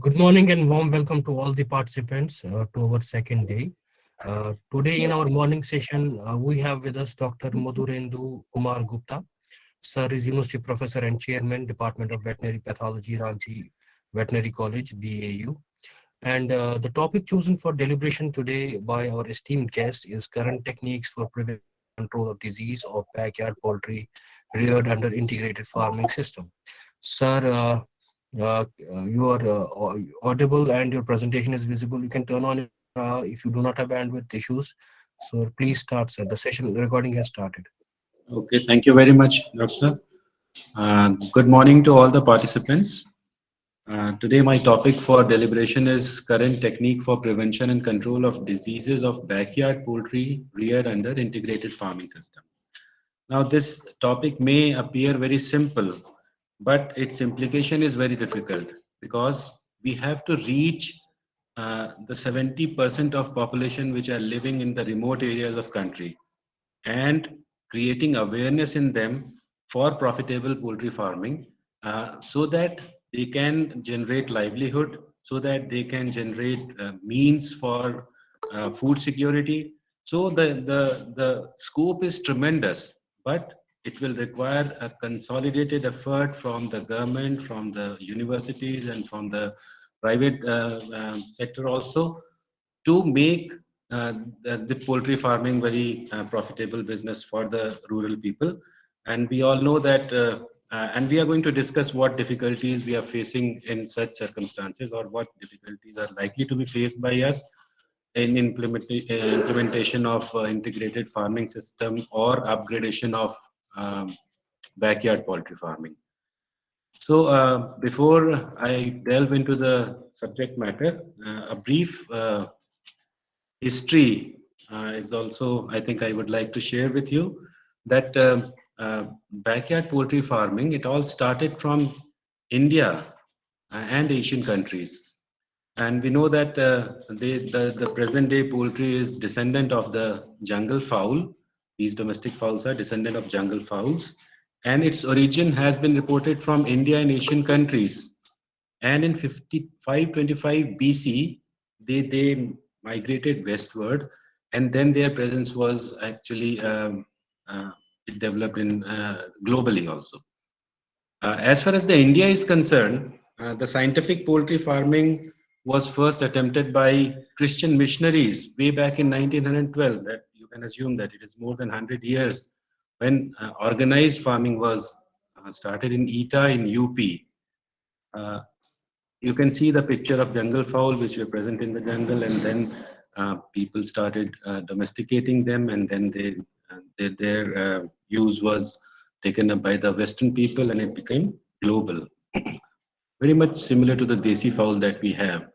Good morning and warm welcome to all the participants to our second day. Today in our morning session, we have with us Dr. Madhurendu Kumar Gupta. Sir is University Professor and Chairman, Department of Veterinary Pathology, Ranchi Veterinary College, BAU. And the topic chosen for deliberation today by our esteemed guest is current techniques for prevention and control of disease of backyard poultry reared under integrated farming system. Sir, you are audible and your presentation is visible. You can turn on it if you do not have bandwidth issues. So please start, sir. The session recording has started. Okay, thank you very much, Doctor. Good morning to all the participants. Today, my topic for deliberation is current technique for prevention and control of diseases of backyard poultry reared under integrated farming system. Now, this topic may appear very simple, but its implication is very difficult because we have to reach the 70% of population which are living in the remote areas of country and creating awareness in them for profitable poultry farming so that they can generate livelihood, so that they can generate means for food security. So the scope is tremendous, but it will require a consolidated effort from the government, from the universities, and from the private sector also to make the poultry farming very profitable business for the rural people. And we all know that, and we are going to discuss what difficulties we are facing in such circumstances, or what difficulties are likely to be faced by us in implementation of integrated farming system or upgradation of backyard poultry farming. So before I delve into the subject matter, a brief history is also, I think I would like to share with you that backyard poultry farming, it all started from India and Asian countries. And we know that the present day poultry is descendant of the jungle fowl. These domestic fowls are descendant of jungle fowls. And its origin has been reported from India and Asian countries. And in 5525 BC, they migrated westward, and then their presence was actually developed in globally also. As far as the India is concerned, the scientific poultry farming was first attempted by Christian missionaries way back in 1912. That you can assume that it is more than 100 years when organized farming was started in Etah in UP. Uh, you can see the picture of jungle fowl which were present in the jungle, and then people started domesticating them, and then their use was taken up by the Western people, and it became global. Very much similar to the desi fowl that we have.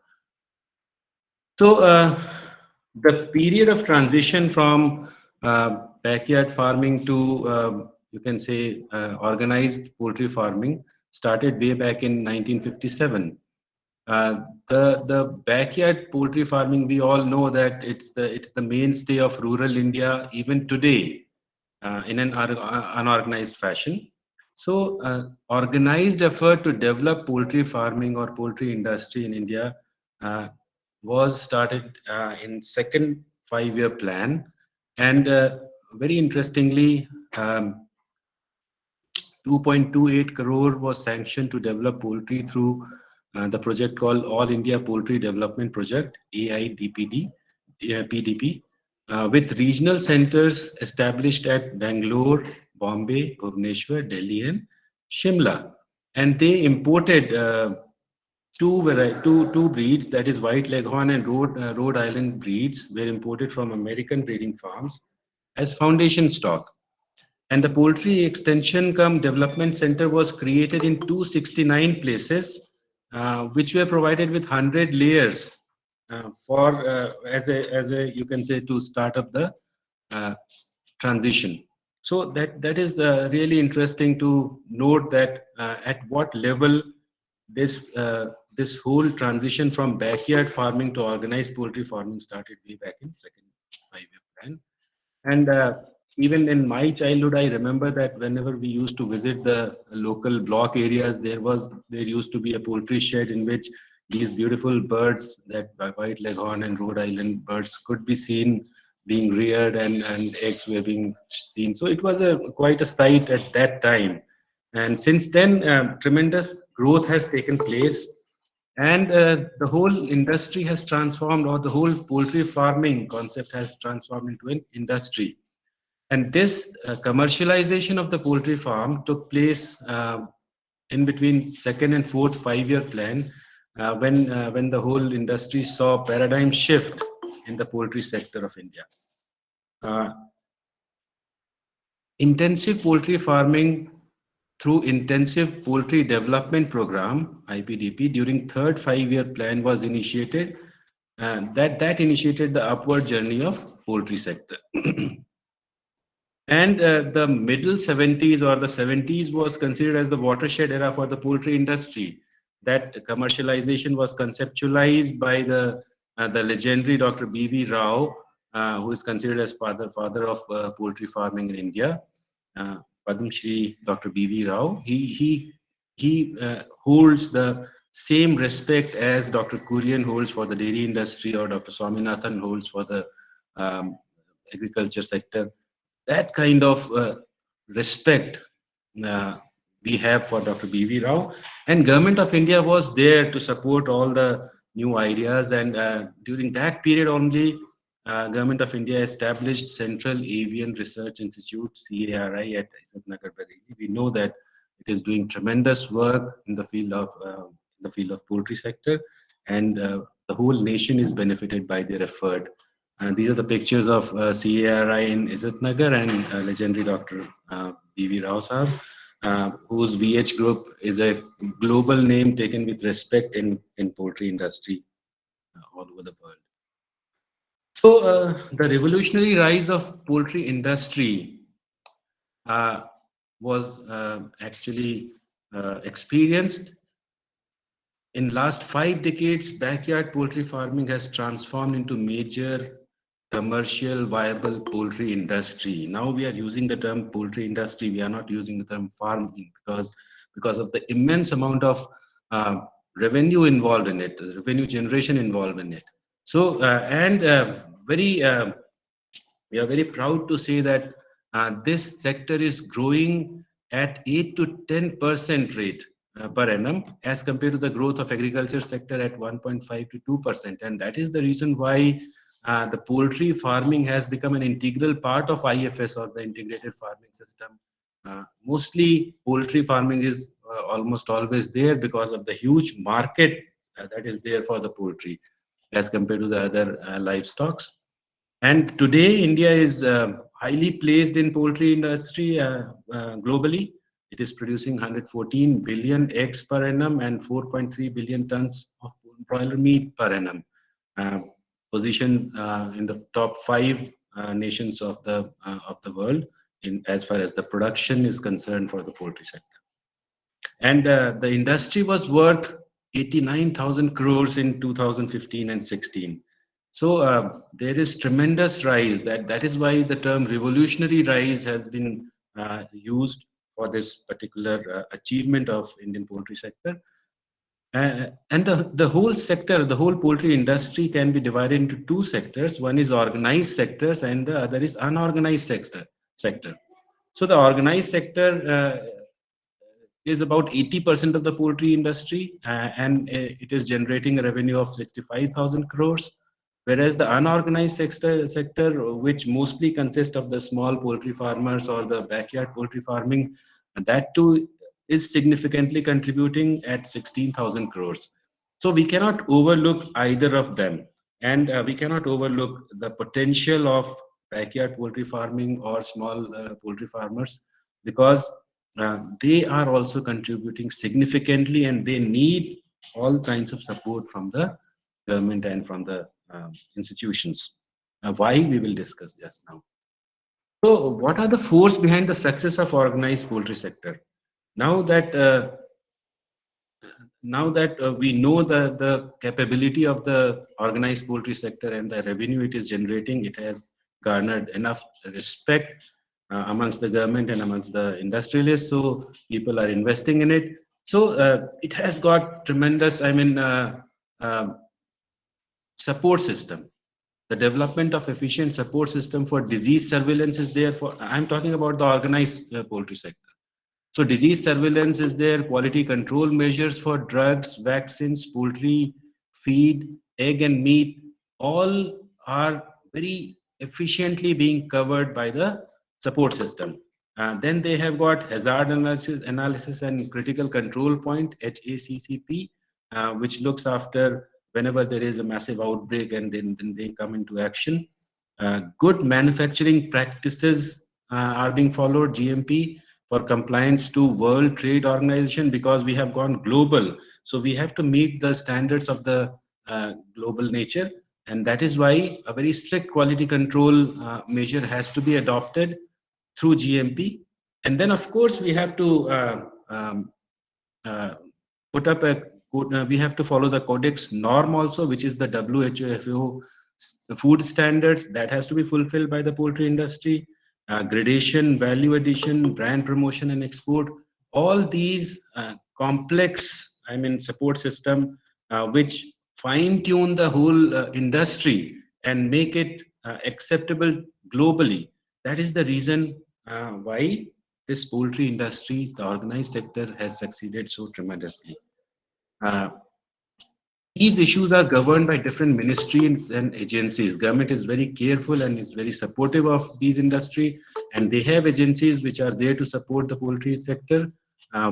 So the period of transition from backyard farming to you can say organized poultry farming started way back in 1957. Uh, the backyard poultry farming, we all know that it's the mainstay of rural India even today in an unorganized fashion. So organized effort to develop poultry farming or poultry industry in India uh, was started in second 5-year plan, and very interestingly, 2.28 crore was sanctioned to develop poultry through the project called All India Poultry Development Project, AIDPD, PDP, with regional centers established at Bangalore, Bombay, Bhubaneswar, Delhi, and Shimla. And they imported two breeds, that is White Leghorn and Rhode Island breeds, were imported from American breeding farms as foundation stock. And the Poultry Extension cum Development Center was created in 269 places, which were provided with 100 layers for as a you can say to start up the uh, transition. So that is really interesting to note that at what level this whole transition from backyard farming to organized poultry farming started way back in second 5-year plan. And even in my childhood, I remember that whenever we used to visit the local block areas, there used to be a poultry shed in which these beautiful birds, that white leghorn and Rhode Island birds, could be seen being reared, and eggs were being seen. So it was a quite a sight at that time. And since then, tremendous growth has taken place, and the whole industry has transformed, or the whole poultry farming concept has transformed into an industry. And this commercialization of the poultry farm took place in between second and fourth 5-year plan, when the whole industry saw paradigm shift in the poultry sector of India. Uh, Intensive poultry farming through Intensive Poultry Development Program (IPDP) during third 5-year plan was initiated. That initiated the upward journey of poultry sector. And the middle 70s or the 70s was considered as the watershed era for the poultry industry. That commercialization was conceptualized by the legendary Dr. B.V. Rao, who is considered as father of poultry farming in India. Padma Shri Dr. B.V. Rao. He holds the same respect as Dr. Kurian holds for the dairy industry, or Dr. Swaminathan holds for the um, agriculture sector. That kind of respect uh, we have for Dr. B.V. Rao, and Government of India was there to support all the new ideas. And during that period only, Government of India established Central Avian Research Institute (CARI) at Isatnagar, Bareilly. We know that it is doing tremendous work in the field of poultry sector, and the whole nation is benefited by their effort. And these are the pictures of CARI in Izatnagar, and legendary Dr. B.V. Rao Sahab, whose VH Group is a global name taken with respect in poultry industry all over the world. So the revolutionary rise of poultry industry uh, was actually experienced in last 5 decades. Backyard poultry farming has transformed into major commercial viable poultry industry. Now we are using the term poultry industry. We are not using the term farming, because of the immense amount of uh, revenue involved in it, revenue generation involved in it. So and very we are very proud to say that this sector is growing at 8 to 10% rate per annum, as compared to the growth of agriculture sector at 1.5 to 2%. And that is the reason why the poultry farming has become an integral part of IFS, or the integrated farming system. Mostly poultry farming is almost always there because of the huge market that is there for the poultry as compared to the other livestock. And today, India is highly placed in poultry industry globally. It is producing 114 billion eggs per annum and 4.3 billion tons of broiler meat per annum. Uh, Positioned in the top 5 nations of the world in as far as the production is concerned for the poultry sector. And the industry was worth 89,000 crores in 2015 and 16. So there is tremendous rise. That is why the term revolutionary rise has been used for this particular achievement of Indian poultry sector. And the whole sector, the whole poultry industry can be divided into two sectors. One is organized sectors, and the other is unorganized sector. So the organized sector is about 80% of the poultry industry, and it is generating a revenue of 65,000 crores. Whereas the unorganized sector, which mostly consists of the small poultry farmers or the backyard poultry farming, that too is significantly contributing at 16,000 crores. So we cannot overlook either of them, and we cannot overlook the potential of backyard poultry farming or small poultry farmers, because they are also contributing significantly, and they need all kinds of support from the government and from the institutions. Why, we will discuss just now. So, what are the force behind the success of organized poultry sector? Now that we know the capability of the organized poultry sector and the revenue it is generating, it has garnered enough respect amongst the government and amongst the industrialists. So people are investing in it. So it has got tremendous, uh, support system. The development of efficient support system for disease surveillance is there. For I'm talking about the organized poultry sector. So disease surveillance is there, quality control measures for drugs, vaccines, poultry, feed, egg and meat, all are very efficiently being covered by the support system. Then they have got hazard analysis and critical control point, HACCP, which looks after whenever there is a massive outbreak, and then they come into action. Good manufacturing practices are being followed, GMP, for compliance to World Trade Organization, because we have gone global. So we have to meet the standards of the global nature. And that is why a very strict quality control measure has to be adopted through GMP. And then, of course, we have to uh, put up a we have to follow the codex norm also, which is the WHO FAO food standards that has to be fulfilled by the poultry industry. Gradation, value addition, brand promotion and export, all these complex, support system, which fine tune the whole industry and make it acceptable globally. That is the reason why this poultry industry, the organized sector, has succeeded so tremendously. Uh, these issues are governed by different ministries and agencies. Government is very careful and is very supportive of these industry, and they have agencies which are there to support the poultry sector.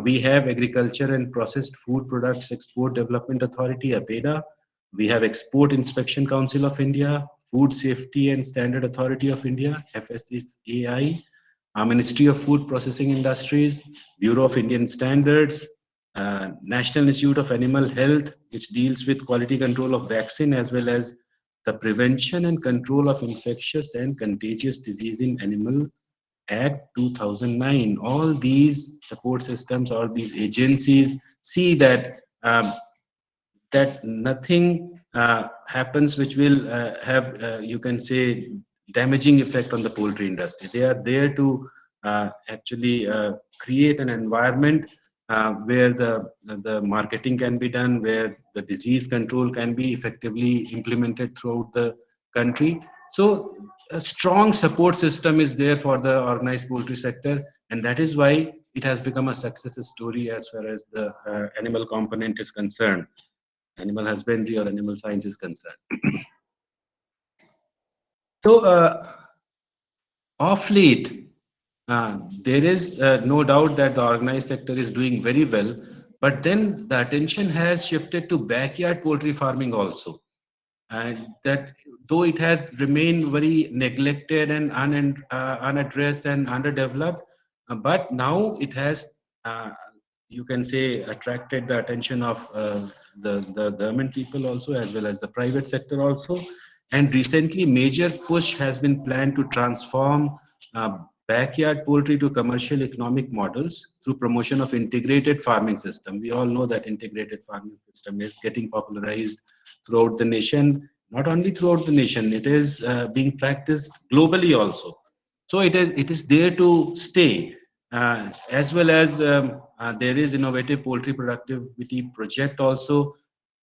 We have Agriculture and Processed Food Products Export Development Authority, APEDA. We have Export Inspection Council of India, Food Safety and Standard Authority of India, FSSAI, Ministry of Food Processing Industries, Bureau of Indian Standards, National Institute of Animal Health, which deals with quality control of vaccine as well as the prevention and control of infectious and contagious disease in animal Act 2009. All these support systems or these agencies see that that nothing happens which will have, you can say, damaging effect on the poultry industry. They are there to actually create an environment where the marketing can be done, where the disease control can be effectively implemented throughout the country. So a strong support system is there for the organized poultry sector, and that is why it has become a success story as far as the animal component is concerned, animal husbandry or animal science is concerned. So, off late, there is no doubt that the organized sector is doing very well, but then the attention has shifted to backyard poultry farming also. And that though it has remained very neglected and unaddressed and underdeveloped, but now it has, you can say, attracted the attention of the government people also, as well as the private sector also. And recently major push has been planned to transform uh, backyard poultry to commercial economic models through promotion of integrated farming system. We all know that integrated farming system is getting popularized throughout the nation. Not only throughout the nation, it is being practiced globally also. So it is there to stay, as well as there is innovative poultry productivity project also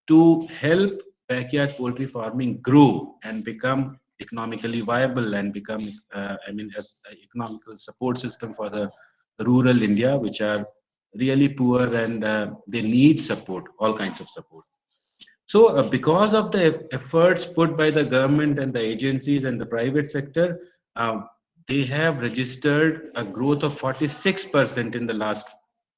to help backyard poultry farming grow and become economically viable and become, as an economical support system for the rural India, which are really poor and they need support, all kinds of support. So, because of the efforts put by the government and the agencies and the private sector, uh, they have registered a growth of 46% in the last,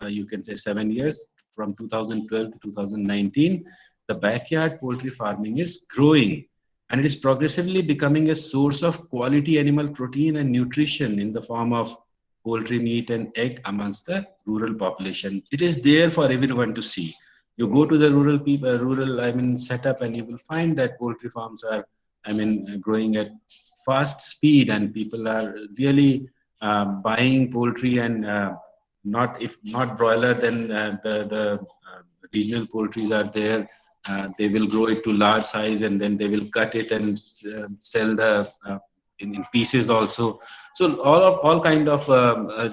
you can say, 7 years, from 2012 to 2019. The backyard poultry farming is growing, and it is progressively becoming a source of quality animal protein and nutrition in the form of poultry meat and egg amongst the rural population. It is there for everyone to see. You go to the rural people, rural, setup, and you will find that poultry farms are, growing at fast speed, and people are really buying poultry, and not, if not broiler, then the regional poultries are there. They will grow it to large size, and then they will cut it and sell the in pieces also. So all kind of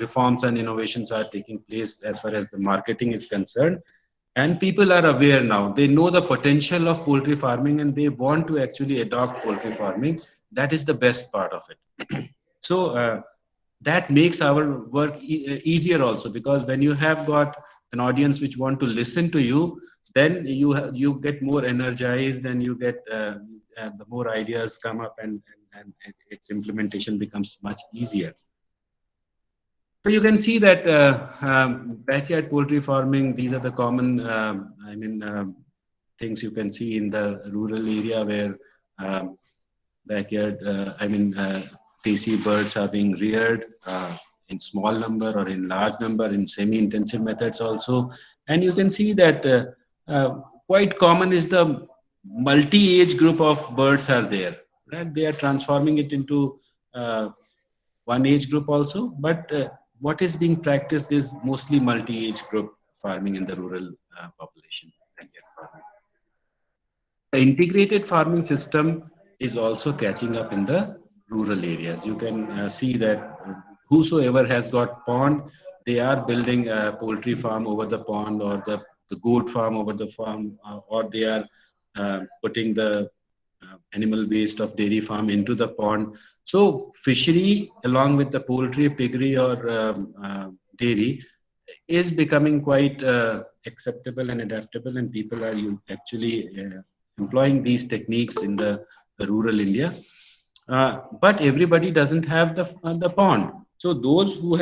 reforms and innovations are taking place as far as the marketing is concerned, and people are aware now. They know the potential of poultry farming and they want to actually adopt poultry farming. That is the best part of it. So that makes our work easier also, because when you have got an audience which want to listen to you, then you get more energized, and you get the more ideas come up, and its implementation becomes much easier. So you can see that backyard poultry farming, these are the common, things you can see in the rural area where um, backyard, desi birds are being reared in small number or in large number in semi-intensive methods also. And you can see that quite common is the multi-age group of birds are there, right? They are transforming it into one age group also, but what is being practiced is mostly multi-age group farming in the rural population. Backyard farming. The integrated farming system is also catching up in the rural areas. You can see that whosoever has got pond, they are building a poultry farm over the pond, or the goat farm over the farm, or they are putting the animal waste of dairy farm into the pond. So fishery along with the poultry, piggery, or dairy is becoming quite acceptable and adaptable, and people are actually employing these techniques in the rural India. But everybody doesn't have the pond. So those who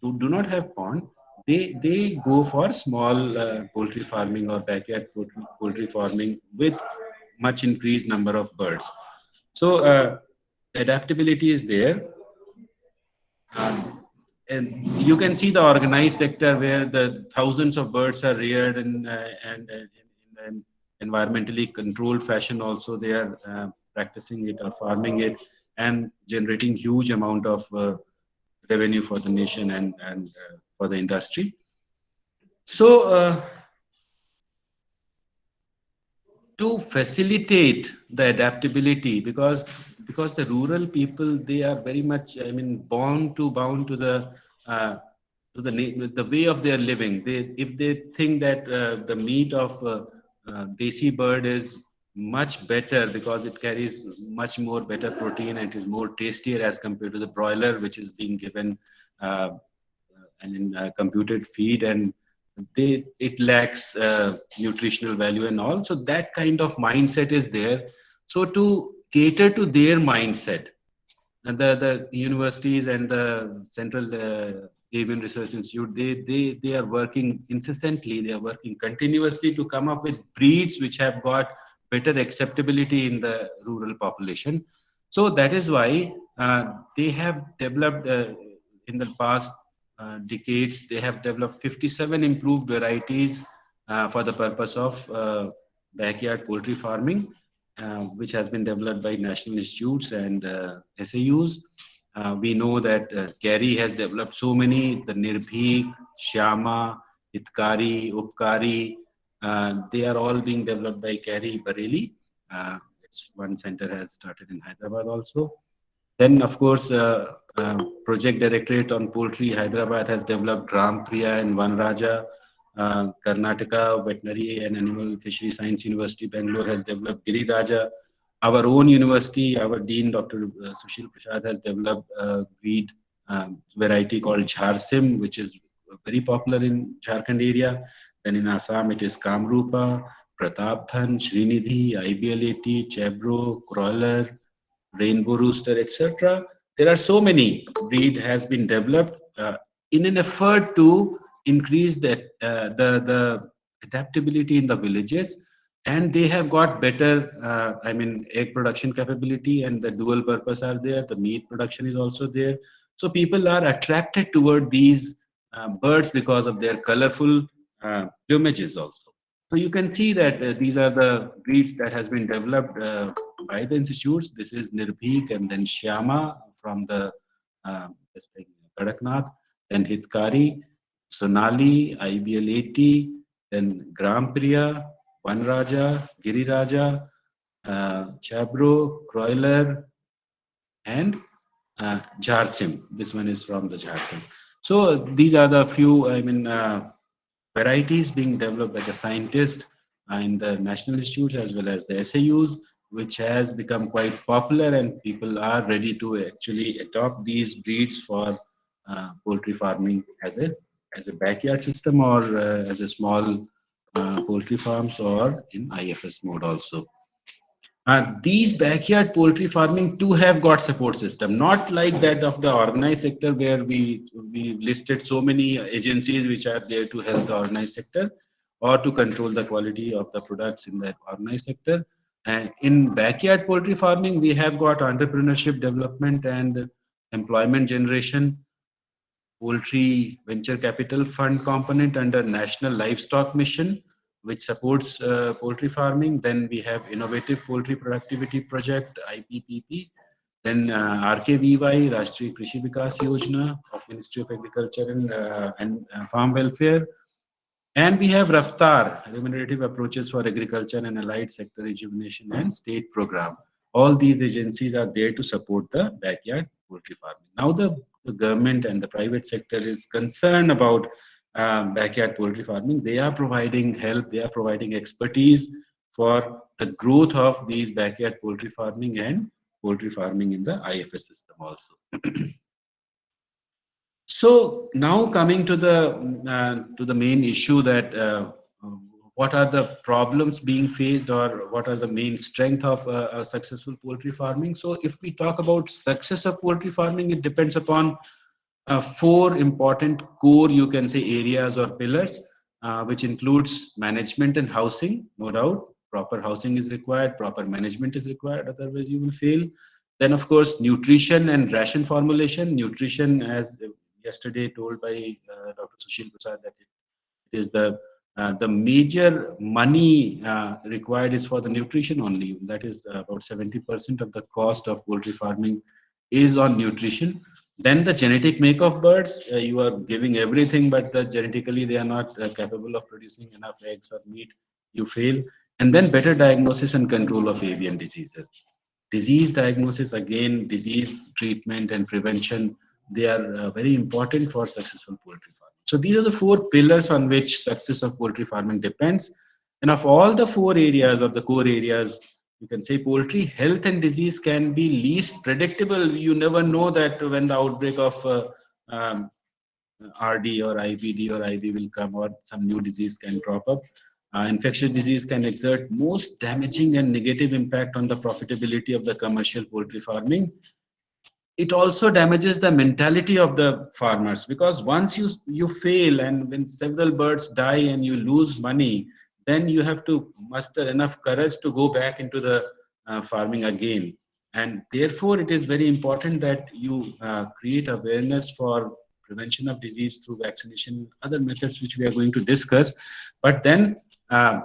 do not have pond, they go for small poultry farming or backyard poultry farming with much increased number of birds. So adaptability is there. And you can see the organized sector where the thousands of birds are reared, and in an environmentally controlled fashion also they are practicing it or farming it, and generating huge amount of revenue for the nation, and for the industry. So to facilitate the adaptability, because the rural people, they are very much, I mean, bound to the uh, the way of their living. They, if they think that the meat of desi bird is much better because it carries much more better protein and it is more tastier as compared to the broiler which is being given uh, computed feed, and they, it lacks nutritional value and all. So that kind of mindset is there. So to cater to their mindset, and the universities and the central avian research institute, they are working incessantly, they are working continuously to come up with breeds which have got better acceptability in the rural population. So that is why they have developed in the past decades, they have developed 57 improved varieties for the purpose of backyard poultry farming, which has been developed by national institutes and SAUs. We know that Gary has developed so many, the Nirbhik, Shyama, Hitkari, Upkari, they are all being developed by Gary Bareilly. It's one center has started in Hyderabad also. Then, of course, Project Directorate on Poultry, Hyderabad has developed Ram Priya and Vanraja. Karnataka Veterinary and Animal Fishery Science University, Bangalore, has developed Giri Raja. Our own university, our dean, Dr. Sushil Prasad, has developed a breed variety called Jharsim, which is very popular in Jharkhand area. Then in Assam, it is Kamrupa, Pratapdhan, Srinidhi, IBL80, Chebro, Croiler, Rainbow Rooster, etc. There are so many breed has been developed in an effort to increase the adaptability in the villages, and they have got better egg production capability, and the dual purpose are there. The meat production is also there. So people are attracted toward these birds because of their colorful plumages also. So you can see that these are the breeds that has been developed by the institutes. This is Nirbhik, and then Shyama from the this thing, Kadaknath, then Hitkari, Sonali, IBL80, then Gram Priya, Vanraja, Giri Raja, Chabro, Croiler, and Jharsim. This one is from the Jharkhand. So these are the few, varieties being developed by the scientists in the national institutes as well as the SAUs, which has become quite popular, and people are ready to actually adopt these breeds for poultry farming as a backyard system, or as a small poultry farms, or in IFS mode also. These backyard poultry farming too have got support system, not like that of the organized sector, where we listed so many agencies which are there to help the organized sector or to control the quality of the products in that organized sector. And in backyard poultry farming, we have got entrepreneurship development and employment generation, poultry venture capital fund component under National Livestock Mission, which supports poultry farming. Then we have Innovative Poultry Productivity Project, IPPP. Then RKVY, Rashtriya Krishi Vikas Yojana of Ministry of Agriculture and Farm Welfare. And we have Raftar, Remunerative Approaches for Agriculture and Allied Sector Rejuvenation and State Program. All these agencies are there to support the backyard poultry farming. Now the government and the private sector is concerned about backyard poultry farming. They are providing help, they are providing expertise for the growth of these backyard poultry farming and poultry farming in the IFS system also. So now coming to the main issue, that what are the problems being faced, or what are the main strength of a successful poultry farming. So if we talk about success of poultry farming, it depends upon four important core, you can say, areas or pillars, which includes management and housing. No doubt proper housing is required, proper management is required, otherwise you will fail. Then of course nutrition and ration formulation. Nutrition, as yesterday told by Dr. Sushil Prasad, that it is the major money required is for the nutrition only. That is about 70% of the cost of poultry farming is on nutrition. Then the genetic make of birds. You are giving everything, but genetically they are not capable of producing enough eggs or meat. You fail. And then better diagnosis and control of avian diseases. Disease diagnosis, again, disease treatment and prevention, they are very important for successful poultry farming. So these are the four pillars on which success of poultry farming depends. And of all the four areas, or the core areas, you can say poultry health and disease can be least predictable. You never know that when the outbreak of um, RD or IBD or IV will come, or some new disease can crop up. Infectious disease can exert most damaging and negative impact on the profitability of the commercial poultry farming. It also damages the mentality of the farmers, because once you fail, and when several birds die and you lose money, then you have to muster enough courage to go back into the farming again. And therefore it is very important that you create awareness for prevention of disease through vaccination, other methods which we are going to discuss. But then uh,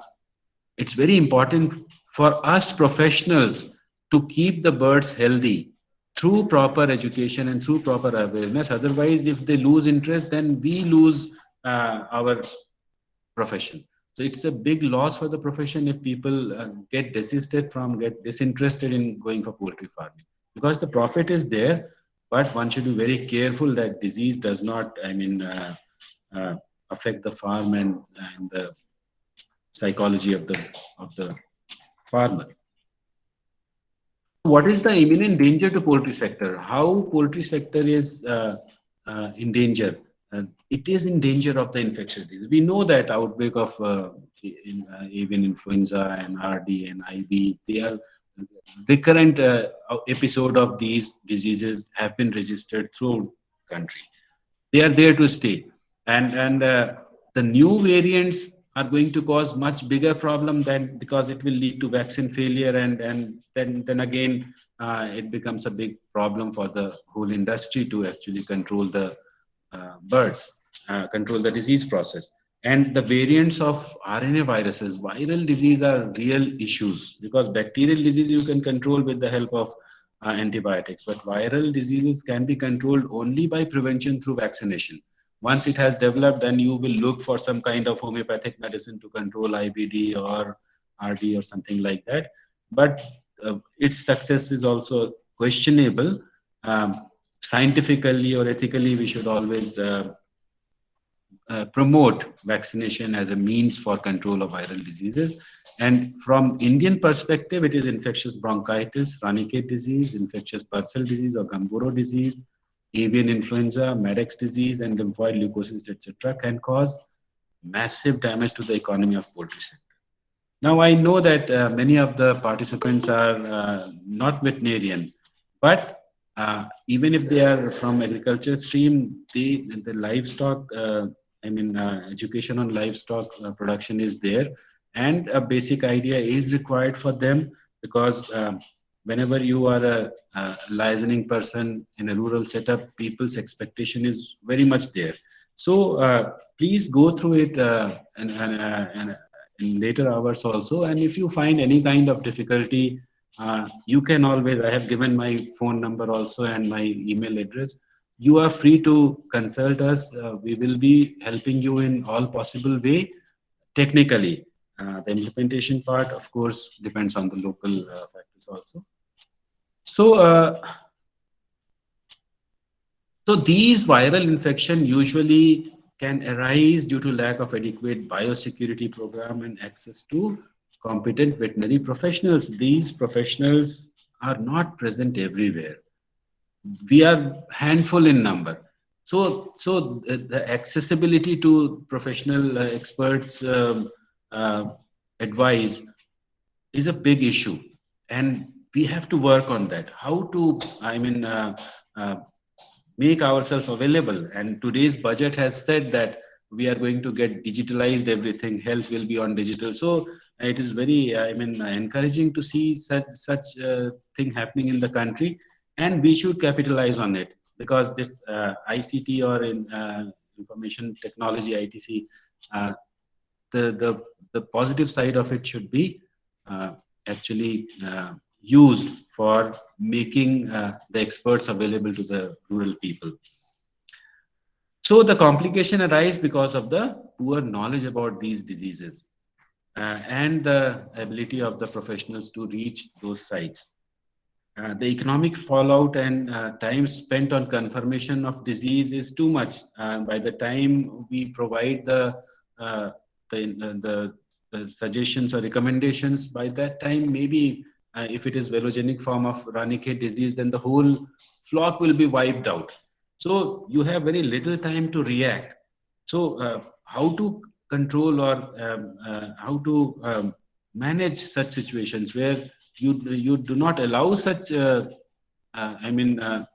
it's very important for us professionals to keep the birds healthy through proper education and through proper awareness. Otherwise, if they lose interest, then we lose our profession. So it's a big loss for the profession if people get disinterested in going for poultry farming, because the profit is there, but one should be very careful that disease does not, uh, affect the farm and the psychology of the farmer. What is the imminent danger to poultry sector? How poultry sector is in danger? It is in danger of the infectious disease. We know that outbreak of avian influenza and RD and IB, they are recurrent episode of these diseases have been registered throughout country. They are there to stay, and the new variants are going to cause much bigger problem, than because it will lead to vaccine failure, and then again it becomes a big problem for the whole industry to actually control the birds, control the disease process. And the variants of RNA viruses, viral disease, are real issues, because bacterial disease you can control with the help of antibiotics, but viral diseases can be controlled only by prevention through vaccination. Once it has developed, then you will look for some kind of homeopathic medicine to control IBD or RD or something like that. But its success is also questionable. Scientifically or ethically, we should always promote vaccination as a means for control of viral diseases. And from Indian perspective, it is infectious bronchitis, Ranicate disease, infectious bursal disease or Gumboro disease, avian influenza, Marek's disease, and lymphoid leukosis, etc., can cause massive damage to the economy of poultry sector. Now, I know that many of the participants are not veterinarian, but even if they are from agriculture stream, the livestock, education on livestock production is there, and a basic idea is required for them because whenever you are a licensing person in a rural setup, people's expectation is very much there. So please go through it and in later hours also. And if you find any kind of difficulty, you can always, I have given my phone number also and my email address. You are free to consult us. We will be helping you in all possible way technically. The implementation part, of course, depends on the local factors also. So, so these viral infection usually can arise due to lack of adequate biosecurity program and access to competent veterinary professionals. These professionals are not present everywhere. We are handful in number. So the accessibility to professional experts advice is a big issue, and we have to work on that. How to, uh, make ourselves available. And today's budget has said that we are going to get digitalized everything. Health will be on digital. So it is very, encouraging to see such thing happening in the country, and we should capitalize on it because this ICT or information technology (ITC), uh, the positive side of it should be uh, actually used for making the experts available to the rural people. So the complication arise because of the poor knowledge about these diseases and the ability of the professionals to reach those sites. The economic fallout and time spent on confirmation of disease is too much. By the time we provide uh, the suggestions or recommendations, by that time maybe if it is velogenic form of Ranicate disease, then the whole flock will be wiped out. So you have very little time to react. So how to control or how to manage such situations where you do not allow such uh, I mean uh,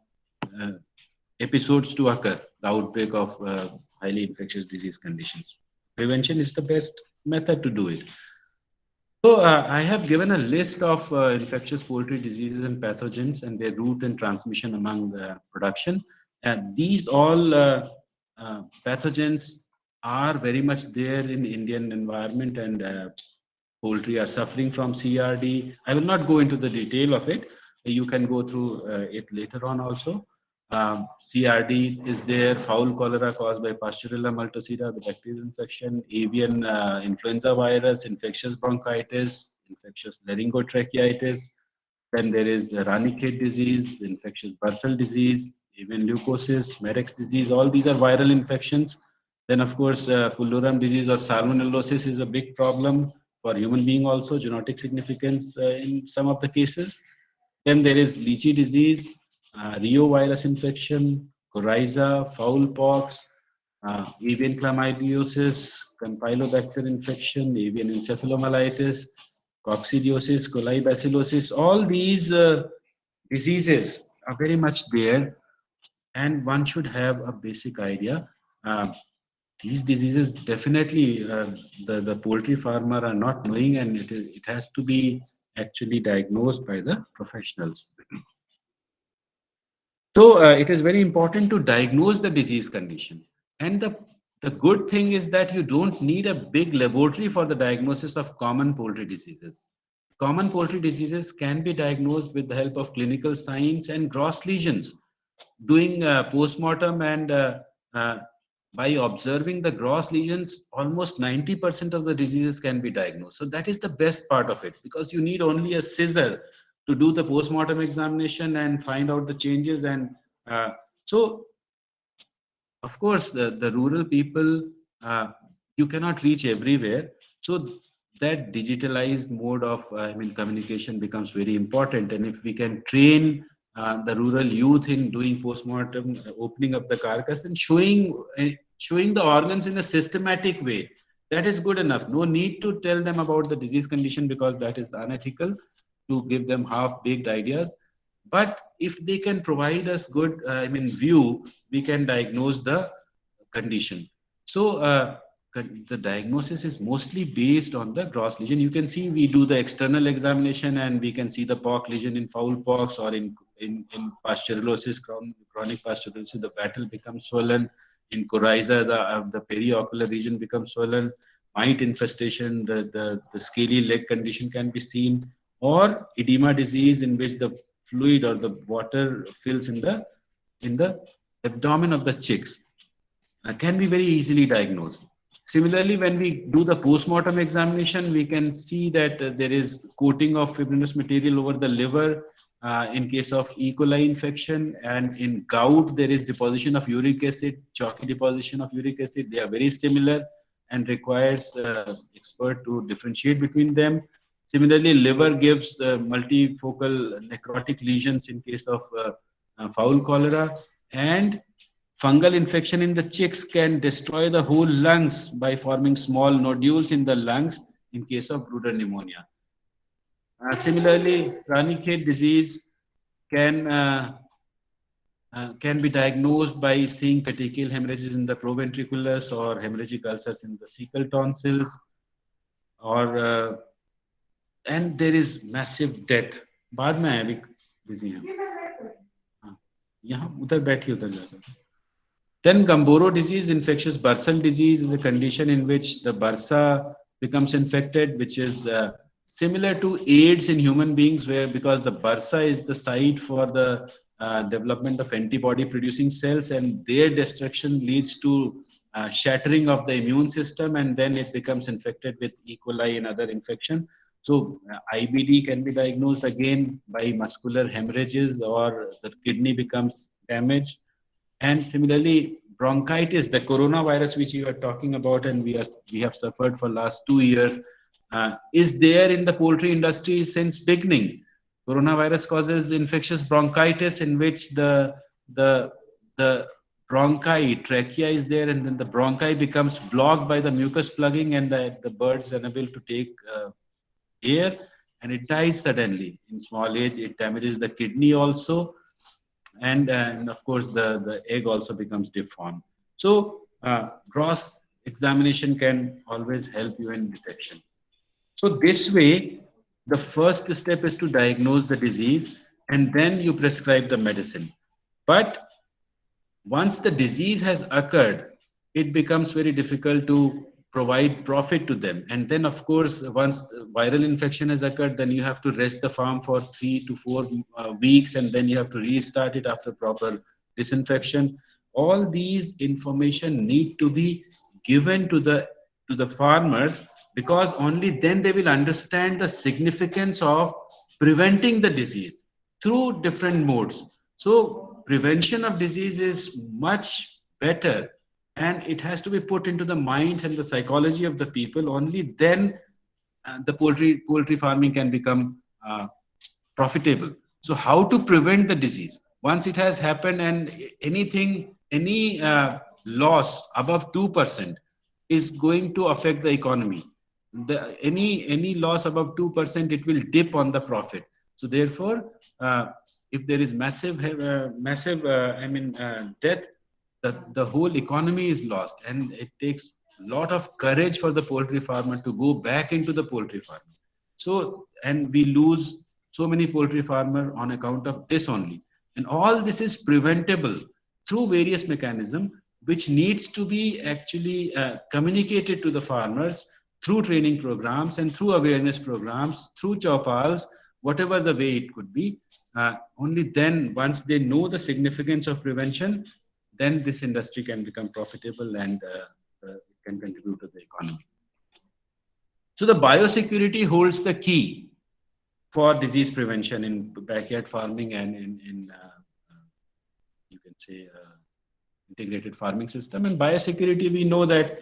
uh, episodes to occur, the outbreak of highly infectious disease conditions. Prevention is the best method to do it. So I have given a list of infectious poultry diseases and pathogens and their route and transmission among the production. And these all pathogens are very much there in Indian environment, and poultry are suffering from CRD. I will not go into the detail of it. You can go through it later on also. CRD is there, fowl cholera caused by Pasteurella multocida, the bacterial infection, avian influenza virus, infectious bronchitis, infectious laryngotracheitis. Then there is Ranicate disease, infectious bursal disease, avian leukosis, Marek's disease. All these are viral infections. Then, of course, Pulluram disease or salmonellosis is a big problem for human being also, genetic significance in some of the cases. Then there is lychee disease, Rio virus infection, coryza, fowl pox, avian chlamydiosis, Campylobacter infection, avian encephalomyelitis, coccidiosis, coli bacillosis. All these diseases are very much there, and one should have a basic idea. Uh, these diseases definitely the poultry farmer are not knowing, and it has to be actually diagnosed by the professionals. So it is very important to diagnose the disease condition. And the good thing is that you don't need a big laboratory for the diagnosis of common poultry diseases. Common poultry diseases can be diagnosed with the help of clinical signs and gross lesions. Doing post-mortem and by observing the gross lesions, almost 90% of the diseases can be diagnosed. So that is the best part of it, because you need only a scissor to do the post-mortem examination and find out the changes. And so of course the rural people, you cannot reach everywhere. So that digitalized mode of communication becomes very important. And if we can train the rural youth in doing post-mortem, opening up the carcass and showing the organs in a systematic way, that is good enough. No need to tell them about the disease condition, because that is unethical to give them half-baked ideas. But if they can provide us good view, we can diagnose the condition. So the diagnosis is mostly based on the gross lesion. You can see we do the external examination and we can see the pock lesion in fowl pox, or in pasteurellosis, chronic pasteurellosis, the battle becomes swollen. In coryza, the periocular region becomes swollen. Mite infestation, the scaly leg condition can be seen, or edema disease in which the fluid or the water fills in the abdomen of the chicks, can be very easily diagnosed. Similarly, when we do the post-mortem examination, we can see that there is coating of fibrinous material over the liver in case of E. coli infection, and in gout there is deposition of uric acid, chalky deposition of uric acid. They are very similar and requires expert to differentiate between them. Similarly, liver gives multifocal necrotic lesions in case of fowl cholera, and fungal infection in the chicks can destroy the whole lungs by forming small nodules in the lungs in case of brooder pneumonia. Similarly, Ranicate disease can can be diagnosed by seeing petechial hemorrhages in the proventriculus, or hemorrhagic ulcers in the cecal tonsils, or and there is massive death. बाद में आया, अभी busy हैं. हाँ, यहाँ उधर बैठी, उधर जाकर. Then Gamboro disease, infectious bursal disease, is a condition in which the bursa becomes infected, which is similar to AIDS in human beings, where because the bursa is the site for the development of antibody producing cells, and their destruction leads to shattering of the immune system, and then it becomes infected with E. coli and other infection. So IBD can be diagnosed again by muscular hemorrhages, or the kidney becomes damaged. And similarly, bronchitis, the coronavirus which you are talking about, and we have suffered for last 2 years, is there in the poultry industry since beginning. Coronavirus causes infectious bronchitis, in which the bronchi, trachea is there, and then the bronchi becomes blocked by the mucus plugging, and the bird's unable to take air, and it dies suddenly in small age. It damages the kidney also, and of course the egg also becomes deformed. So gross examination can always help you in detection. So this way, the first step is to diagnose the disease, and then you prescribe the medicine. But once the disease has occurred, it becomes very difficult to provide profit to them. And then, of course, once the viral infection has occurred, then you have to rest the farm for 3 to 4 weeks, and then you have to restart it after proper disinfection. All these information need to be given to the farmers, because only then they will understand the significance of preventing the disease through different modes. So prevention of disease is much better, and it has to be put into the minds and the psychology of the people. Only then the poultry farming can become profitable. So how to prevent the disease once it has happened, and any loss above 2% is going to affect the economy. Any loss above 2%, it will dip on the profit. So therefore, if there is massive death, the whole economy is lost, and it takes a lot of courage for the poultry farmer to go back into the poultry farming. So, and we lose so many poultry farmer on account of this only. And all this is preventable through various mechanisms, which needs to be actually communicated to the farmers through training programs and through awareness programs, through chopals, whatever the way it could be. Only then, once they know the significance of prevention, then this industry can become profitable, and it can contribute to the economy. So the biosecurity holds the key. for disease prevention in backyard farming and you can say integrated farming system. And biosecurity, we know that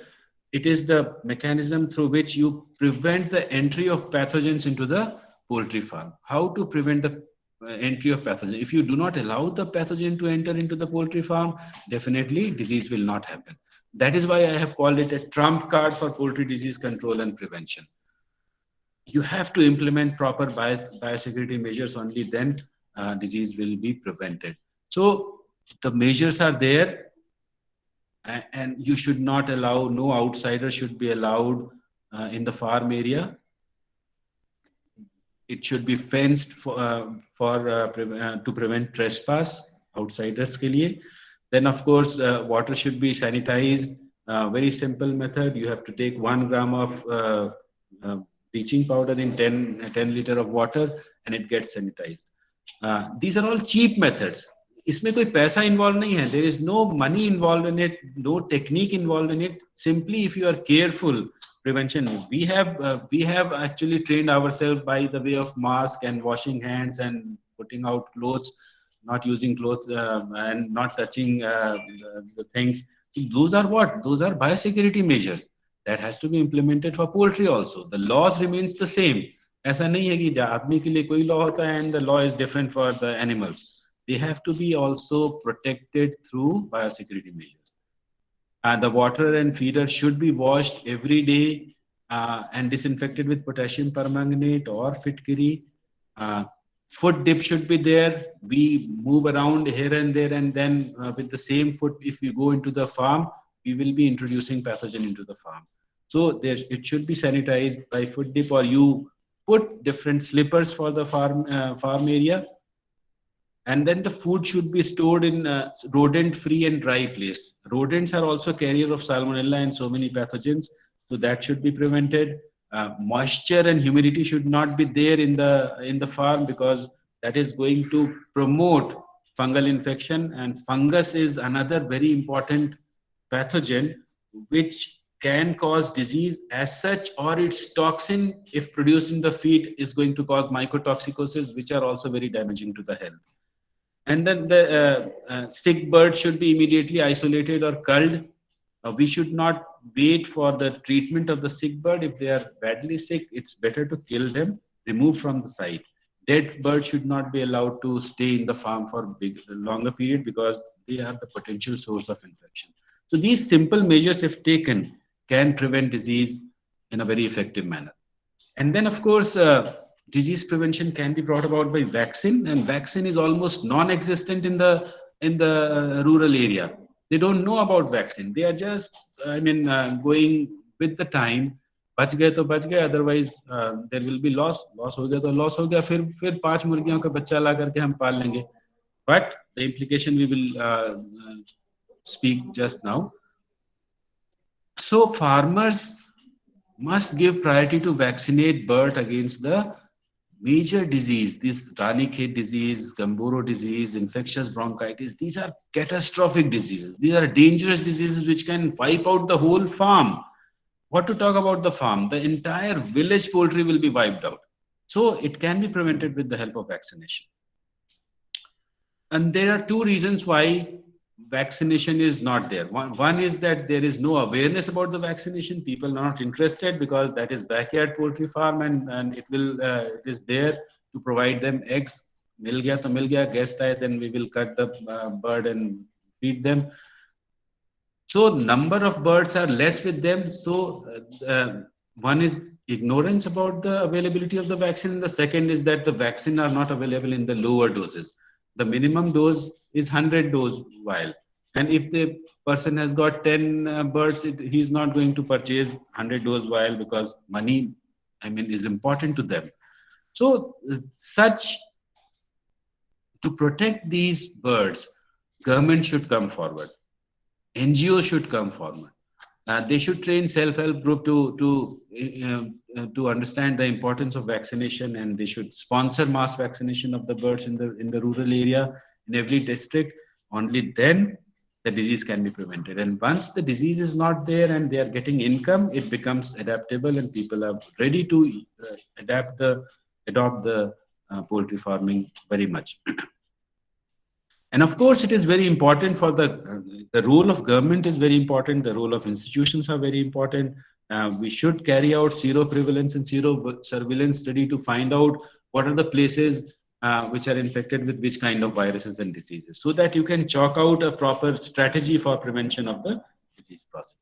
it is the mechanism through which you prevent the entry of pathogens into the poultry farm. How to prevent the entry of pathogen? If you do not allow the pathogen to enter into the poultry farm, definitely disease will not happen. That is why I have called it a trump card for poultry disease control and prevention. You have to implement proper biosecurity measures, only then disease will be prevented. So the measures are there, and you should not allow, no outsider should be allowed in the farm area. It should be fenced to prevent trespass outsiders ke liye. Then of course water should be sanitized. Very simple method. You have to take 1 gram of bleaching powder in 10 liter of water, and it gets sanitized. These are all cheap methods. इसमें कोई पैसा involve नहीं है. There is no money involved in it, no technique involved in it. Simply, if you are careful, prevention. We have actually trained ourselves by the way of mask and washing hands and putting out clothes, not using clothes and not touching the things. Those are what? Those are biosecurity measures that has to be implemented for poultry also. The laws remains the same. ऐसा नहीं है कि आदमी के लिए कोई law होता है and the law is different for the animals. They have to be also protected through biosecurity measures. The water and feeder should be washed every day and disinfected with potassium permanganate or Fitkiri. Foot dip should be there. We move around here and there, and then with the same foot, if you go into the farm, we will be introducing pathogen into the farm. So it should be sanitized by foot dip, or you put different slippers for the farm area. And then the food should be stored in a rodent-free and dry place. Rodents are also carrier of Salmonella and so many pathogens, so that should be prevented. Moisture and humidity should not be there in the farm, because that is going to promote fungal infection. And fungus is another very important pathogen which can cause disease as such, or its toxin, if produced in the feed, is going to cause mycotoxicosis, which are also very damaging to the health. And then the sick bird should be immediately isolated or culled. We should not wait for the treatment of the sick bird. If they are badly sick, it's better to kill them, remove from the site. Dead birds should not be allowed to stay in the farm for longer period, because they are the potential source of infection. So these simple measures, if taken, can prevent disease in a very effective manner. And then, of course, disease prevention can be brought about by vaccine, and vaccine is almost non-existent in the rural area. They don't know about vaccine. They are just, going with the time. बच गए तो बच गए, otherwise there will be loss. Loss हो गया तो loss हो गया. फिर 5 मुर्गियों का बच्चा ला करके हम पाल लेंगे. But the implication we will speak just now. So farmers must give priority to vaccinate bird against the major disease. This Ranikhet disease, Gamboro disease, infectious bronchitis, these are catastrophic diseases. These are dangerous diseases which can wipe out the whole farm. What to talk about the farm? The entire village poultry will be wiped out. So it can be prevented with the help of vaccination. And there are two reasons why vaccination is not there. One is that there is no awareness about the vaccination. People are not interested, because that is backyard poultry farm, and it is there to provide them eggs. Mil gaya to mil gaya, guest aaye, then we will cut the bird and feed them. So number of birds are less with them. So one is ignorance about the availability of the vaccine. And the second is that the vaccine are not available in the lower doses. The minimum dose is 100 dose vial. And if the person has got 10 birds, he's not going to purchase 100 dose vial, because money, is important to them. So to protect these birds, government should come forward. NGOs should come forward. They should train self-help group to understand the importance of vaccination, and they should sponsor mass vaccination of the birds in the rural area, in every district. Only then the disease can be prevented. And once the disease is not there and they are getting income, it becomes adaptable, and people are ready to adapt the adopt the poultry farming very much. And of course, it is very important for the role of government is very important. The role of institutions are very important. We should carry out zero prevalence and zero surveillance study to find out what are the places which are infected with which kind of viruses and diseases, so that you can chalk out a proper strategy for prevention of the disease process.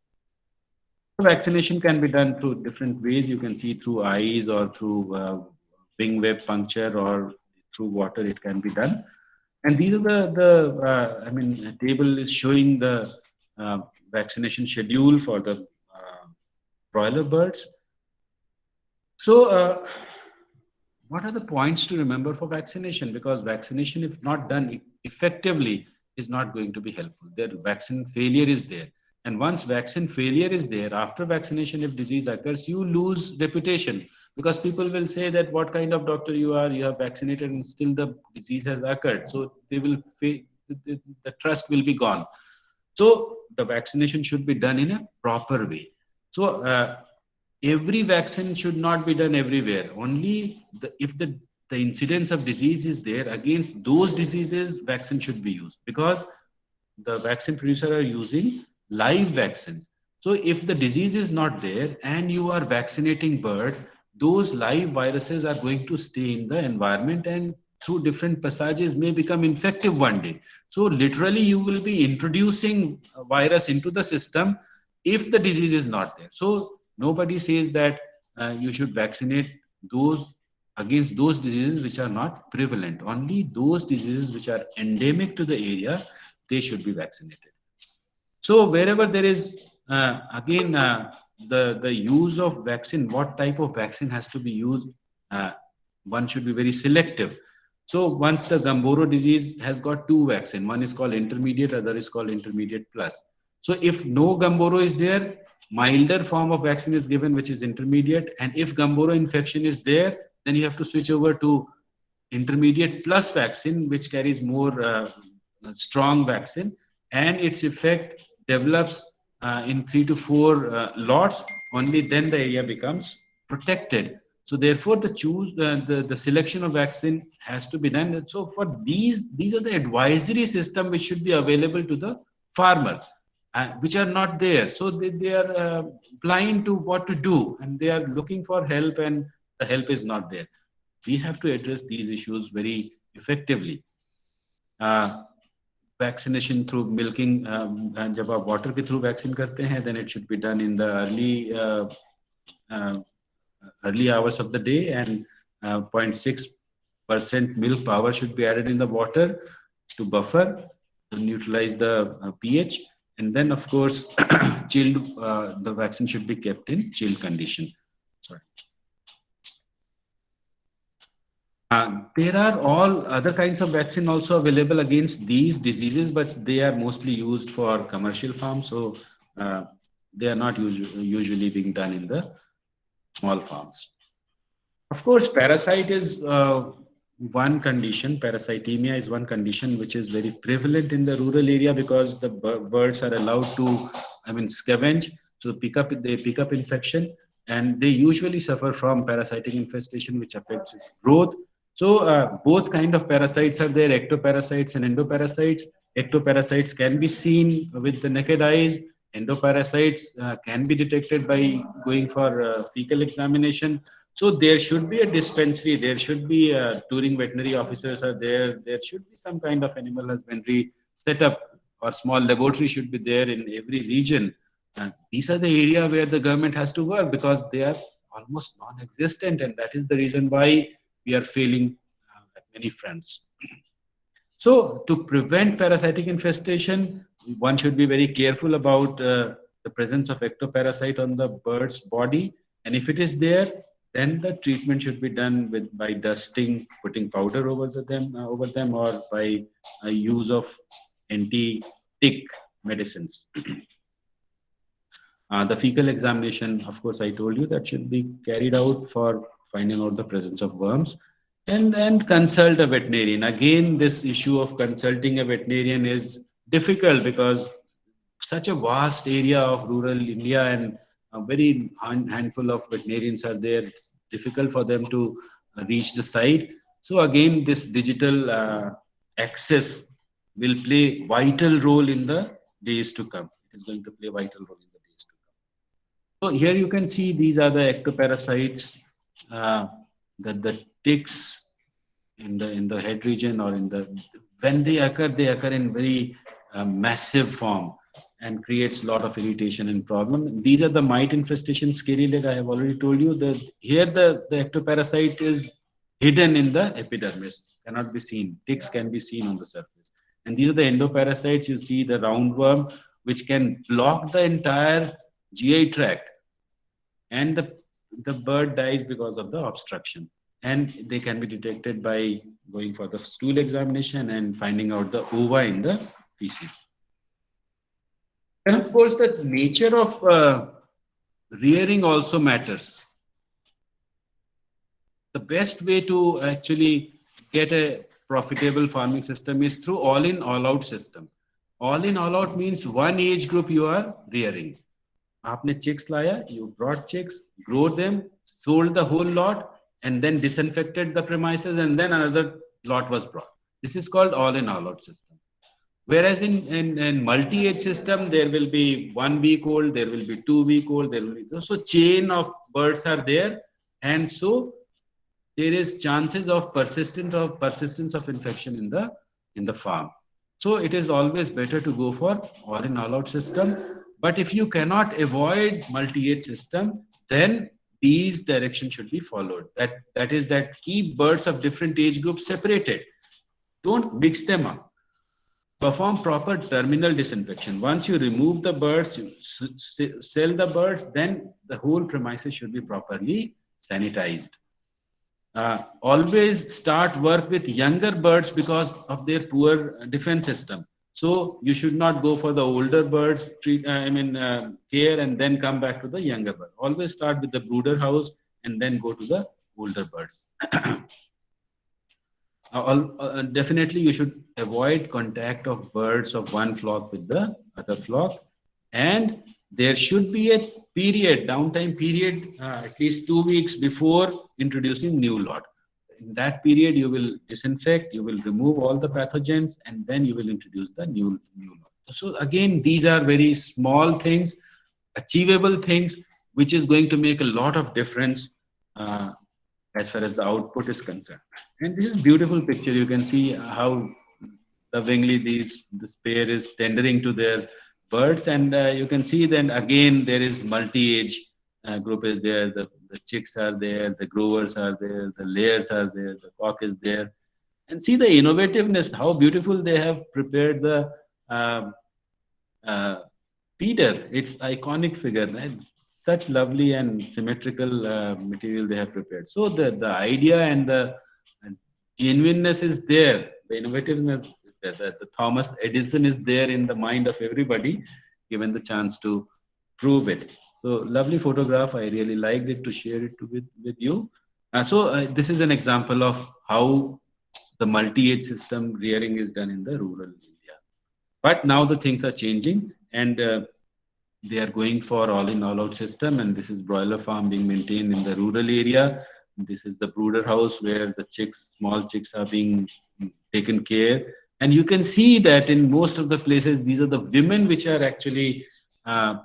Vaccination can be done through different ways. You can see through eyes or through wing web puncture or through water. It can be done. And these are I mean, the table is showing the vaccination schedule for the broiler birds. So, what are the points to remember for vaccination? Because vaccination, if not done effectively, is not going to be helpful. Their vaccine failure is there. And once vaccine failure is there, after vaccination, if disease occurs, you lose reputation, because people will say that what kind of doctor you are, you have vaccinated and still the disease has occurred. So they will the trust will be gone. So the vaccination should be done in a proper way. So every vaccine should not be done everywhere. Only if the incidence of disease is there, against those diseases, vaccine should be used, because the vaccine producer are using live vaccines. So if the disease is not there and you are vaccinating birds, those live viruses are going to stay in the environment and through different passages may become infective one day. So literally you will be introducing a virus into the system if the disease is not there. So nobody says that you should vaccinate those against those diseases which are not prevalent. Only those diseases which are endemic to the area, they should be vaccinated. So wherever there is, again, the use of vaccine, what type of vaccine has to be used, one should be very selective. So once the Gumboro disease has got two vaccine, one is called intermediate, other is called intermediate plus. So if no Gumboro is there, milder form of vaccine is given, which is intermediate. And if Gumboro infection is there, then you have to switch over to intermediate plus vaccine, which carries more strong vaccine, and its effect develops in 3 to 4 lots. Only then the area becomes protected. So therefore, the selection of vaccine has to be done. And so for these are the advisory system which should be available to the farmer, which are not there. So they are blind to what to do, and they are looking for help, and the help is not there. We have to address these issues very effectively. Vaccination through milking, and जब आप water के through vaccine करते हैं, then it should be done in the early hours of the day, and 0.6% milk power should be added in the water to buffer, to neutralize the pH. And then, of course, chilled, the vaccine should be kept in chilled condition. Sorry. There are all other kinds of vaccine also available against these diseases, but they are mostly used for commercial farms. So they are not usually being done in the small farms. Of course, parasite is one condition. Parasitemia is one condition which is very prevalent in the rural area, because the birds are allowed to, I mean, scavenge. So they pick up infection, and they usually suffer from parasitic infestation, which affects its growth. So both kind of parasites are there, ectoparasites and endoparasites. Ectoparasites can be seen with the naked eyes. Endoparasites can be detected by going for fecal examination. So there should be a dispensary, there should be touring veterinary officers are there, there should be some kind of animal husbandry setup or small laboratory should be there in every region. These are the area where the government has to work, because they are almost non-existent, and that is the reason why we are failing at many fronts. So to prevent parasitic infestation, one should be very careful about the presence of ectoparasite on the bird's body. And if it is there, then the treatment should be done by dusting, putting powder over them, or by use of anti-tick medicines. The fecal examination, of course, I told you that should be carried out for finding out the presence of worms, and consult a veterinarian. Again, this issue of consulting a veterinarian is difficult, because such a vast area of rural India, and a very handful of veterinarians are there. It's difficult for them to reach the site. So again, this digital access will play vital role in the days to come. It is going to play vital role in the days to come. So here you can see these are the ectoparasites, uh, the ticks in the head region, or in the when they occur in very massive form and creates a lot of irritation and problem. These are the mite infestation scary leg. I have already told you that here the ectoparasite is hidden in the epidermis, cannot be seen. Ticks can be seen on the surface. And these are the endoparasites. You see the roundworm, which can block the entire GI tract, and the bird dies because of the obstruction. And they can be detected by going for the stool examination and finding out the ova in the feces. And of course, the nature of rearing also matters. The best way to actually get a profitable farming system is through all in, all out system. All in, all out means one age group you are rearing. आपने chicks लाया, you brought chicks, grow them, sold the whole lot, and then disinfected the premises, and then another lot was brought. This is called all in, all out system. Whereas in multi-age system, there will be 1 week old, there will be 2 week old, there will be so chain of birds are there, and so there is chances of persistence of infection in the farm. So it is always better to go for all in all out system. But if you cannot avoid multi-age system, then these directions should be followed. That is that keep birds of different age groups separated. Don't mix them up. Perform proper terminal disinfection. Once you remove the birds, you sell the birds, then the whole premises should be properly sanitized. Always start work with younger birds because of their poor defense system. So you should not go for the older birds care and then come back to the younger bird. Always start with the brooder house and then go to the older birds. Definitely you should avoid contact of birds of one flock with the other flock, and there should be a downtime period, at least 2 weeks before introducing new lot. In that period you will disinfect, you will remove all the pathogens, and then you will introduce the new lot. So again, these are very small things, achievable things, which is going to make a lot of difference as far as the output is concerned. And this is beautiful picture. You can see how lovingly this pair is tendering to their birds, and you can see then again there is multi-age group is there. The chicks are there, the growers are there, the layers are there, the cock is there, and see the innovativeness, how beautiful they have prepared the uh, uh, feeder. It's iconic figure, right? Such lovely and symmetrical material they have prepared. So the idea and the genuineness is there. The innovativeness is there. The Thomas Edison is there in the mind of everybody, given the chance to prove it. So lovely photograph. I really liked it to share it with you. This is an example of how the multi-age system rearing is done in the rural India. But now the things are changing, and they are going for all in all out system, and this is broiler farm being maintained in the rural area. This is the brooder house where the small chicks are being taken care. And you can see that in most of the places, these are the women which are actually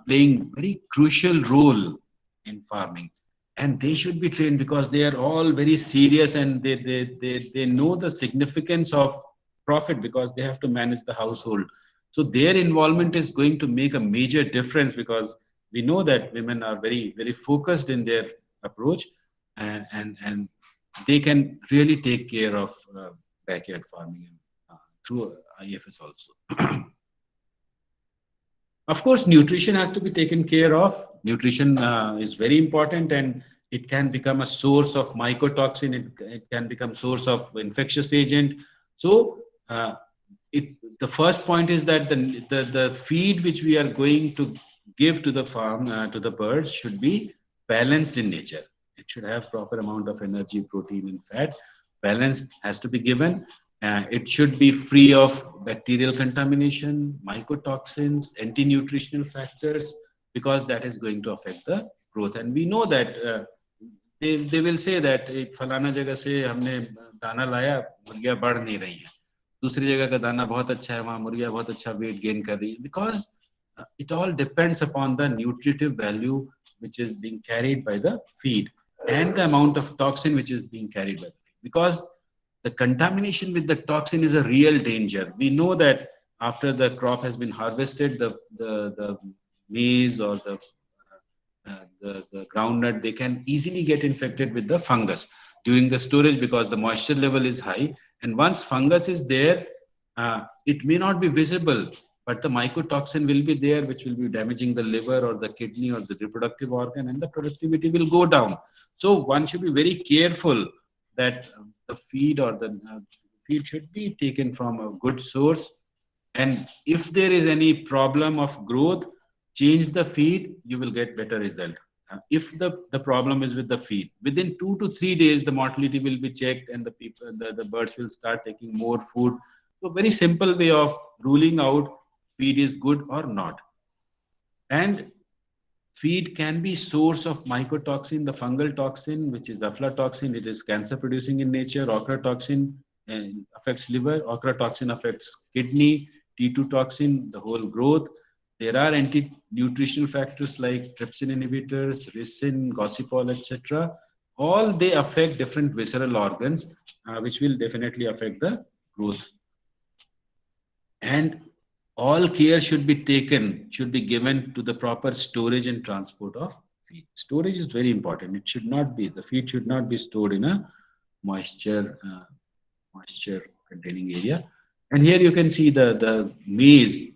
playing very crucial role in farming. And they should be trained because they are all very serious, and they know the significance of profit because they have to manage the household. So their involvement is going to make a major difference, because we know that women are very, very focused in their approach, and they can really take care of backyard farming through IFS also. Of course, nutrition has to be taken care of. Nutrition is very important, and it can become a source of mycotoxin. It can become source of infectious agent. So the first point is that the feed which we are going to give to the farm, to the birds, should be balanced in nature. It should have proper amount of energy, protein, and fat. Balance has to be given. It should be free of bacterial contamination, mycotoxins, anti-nutritional factors, because that is going to affect the growth. And we know that they will say that एक फलाना जगह से हमने दाना लाया, मुर्गियां बढ़ नहीं रही हैं, दूसरी जगह का दाना बहुत अच्छा है, वहां मुर्गियां बहुत अच्छा वेट गेन कर रही है, because it all depends upon the nutritive value which is being carried by the feed and the amount of toxin which is being carried by the feed. Because the contamination with the toxin is a real danger. We know that after the crop has been harvested, the maize or the groundnut, they can easily get infected with the fungus during the storage because the moisture level is high. And once fungus is there, it may not be visible, but the mycotoxin will be there, which will be damaging the liver or the kidney or the reproductive organ, and the productivity will go down. So one should be very careful that the feed or the feed should be taken from a good source. And if there is any problem of growth, change the feed, you will get better result. If the problem is with the feed, within 2 to 3 days, the mortality will be checked and the birds will start taking more food. So very simple way of ruling out feed is good or not. And feed can be source of mycotoxin, the fungal toxin, which is aflatoxin. It is cancer producing in nature. Ochratoxin affects liver. Ochratoxin affects kidney. T2 toxin, the whole growth. There are anti-nutritional factors like trypsin inhibitors, ricin, gossypol, etc. All they affect different visceral organs, which will definitely affect the growth. And all care should be taken, should be given to the proper storage and transport of feed. Storage is very important. It should not be, the feed should not be stored in a moisture containing area. And here you can see the maize.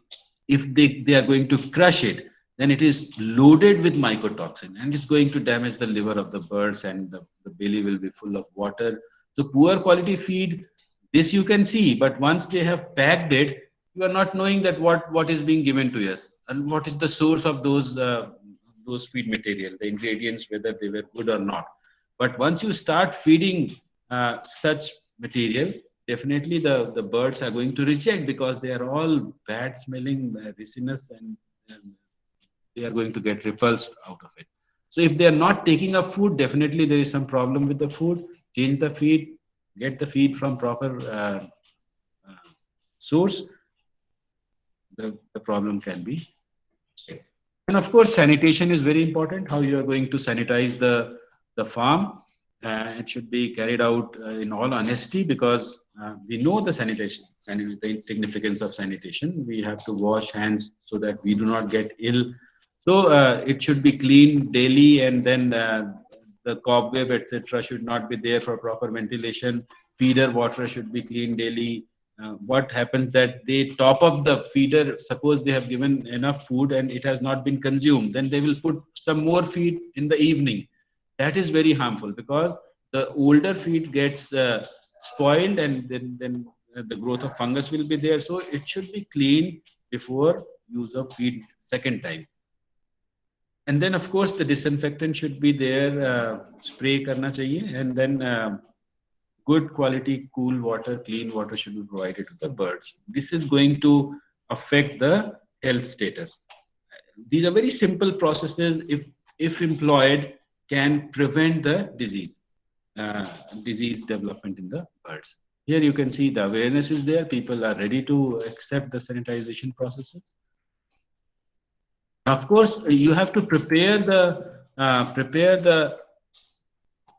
If they are going to crush it, then it is loaded with mycotoxin and it's going to damage the liver of the birds, and the belly will be full of water. So poor quality feed, this you can see, but once they have packed it, you are not knowing that what is being given to us and what is the source of those feed material, the ingredients, whether they were good or not. But once you start feeding such material, definitely the birds are going to reject because they are all bad smelling, resinous, and they are going to get repulsed out of it. So if they are not taking up food, definitely there is some problem with the food. Change the feed, get the feed from proper source. The problem can be. And of course, sanitation is very important. How you are going to sanitize the farm. It should be carried out in all honesty, because we know the the significance of sanitation. We have to wash hands so that we do not get ill. So it should be cleaned daily, and then the cobweb, etc., should not be there for proper ventilation. Feeder water should be cleaned daily. What happens that they top up the feeder, suppose they have given enough food and it has not been consumed, then they will put some more feed in the evening. That is very harmful because the older feed gets spoiled, and then the growth of fungus will be there. So it should be cleaned before use of feed second time. And then of course the disinfectant should be there, spray karna chahiye, and then good quality cool water, clean water should be provided to the birds. This is going to affect the health status. These are very simple processes, if employed, can prevent the disease development in the birds. Here you can see the awareness is there. People are ready to accept the sanitization processes. Of course, you have to prepare the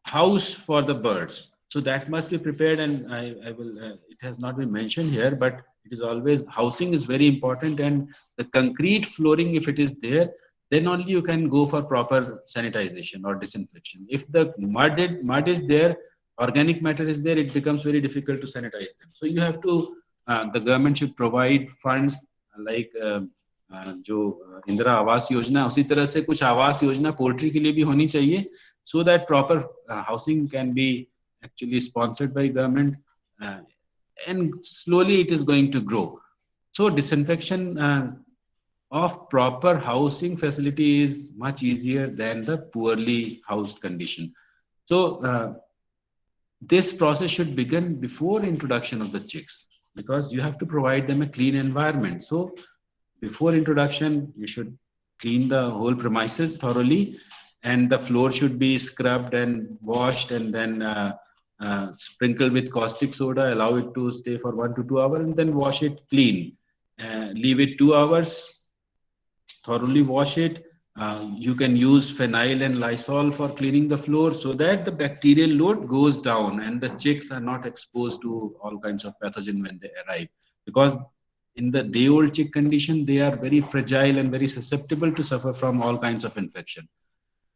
house for the birds. So that must be prepared, and I will. It has not been mentioned here, but it is always, housing is very important, and the concrete flooring, if it is there, then only you can go for proper sanitization or disinfection. If the mud is there, organic matter is there, it becomes very difficult to sanitize them. So you have to. The government should provide funds like. जो इंदिरा आवास योजना, उसी तरह से कुछ Awas Yojana poultry के लिए भी होनी चाहिए, so that proper housing can be actually sponsored by government, and slowly it is going to grow. So disinfection of proper housing facility is much easier than the poorly housed condition. So this process should begin before introduction of the chicks, because you have to provide them a clean environment. So before introduction, you should clean the whole premises thoroughly, and the floor should be scrubbed and washed, and then sprinkled with caustic soda, allow it to stay for 1 to 2 hours, and then wash it clean. Leave it 2 hours, thoroughly wash it. You can use phenyl and Lysol for cleaning the floor so that the bacterial load goes down and the chicks are not exposed to all kinds of pathogen when they arrive. Because in the day-old chick condition, they are very fragile and very susceptible to suffer from all kinds of infection.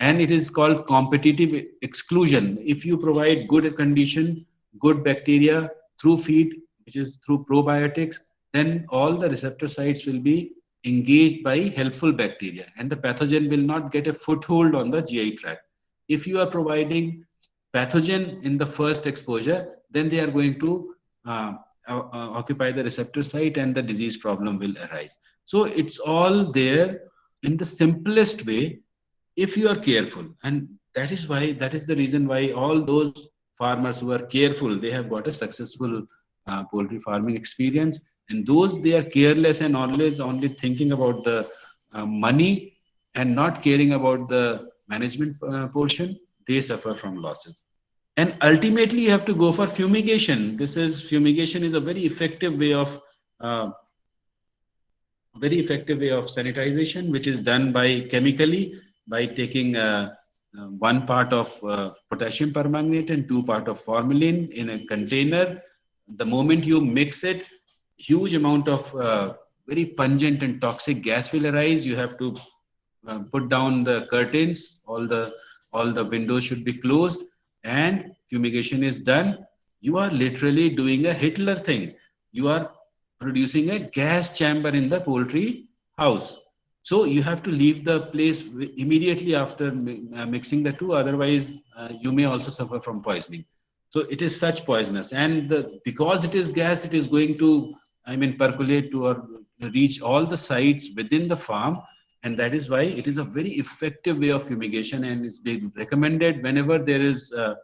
And it is called competitive exclusion. If you provide good condition, good bacteria through feed, which is through probiotics, then all the receptor sites will be engaged by helpful bacteria, and the pathogen will not get a foothold on the GI tract. If you are providing pathogen in the first exposure, then they are going to occupy the receptor site and the disease problem will arise. So it's all there in the simplest way if you are careful. And that is the reason why all those farmers who are careful, they have got a successful poultry farming experience. And those they are careless and always only thinking about the money and not caring about the management portion, they suffer from losses. And ultimately you have to go for fumigation. Fumigation is a uh, very effective way of sanitization, which is done by chemically, by taking one part of potassium permanganate and 2 part of formalin in a container. The moment you mix it, huge amount of very pungent and toxic gas will arise. You have to put down the curtains, all the windows should be closed, and fumigation is done. You are literally doing a Hitler thing. You are producing a gas chamber in the poultry house. So you have to leave the place immediately after mixing the two, otherwise you may also suffer from poisoning. So it is such poisonous, and because it is gas, it is going to, I mean, percolate to or reach all the sites within the farm, and that is why it is a very effective way of fumigation, and is being recommended whenever there is uh,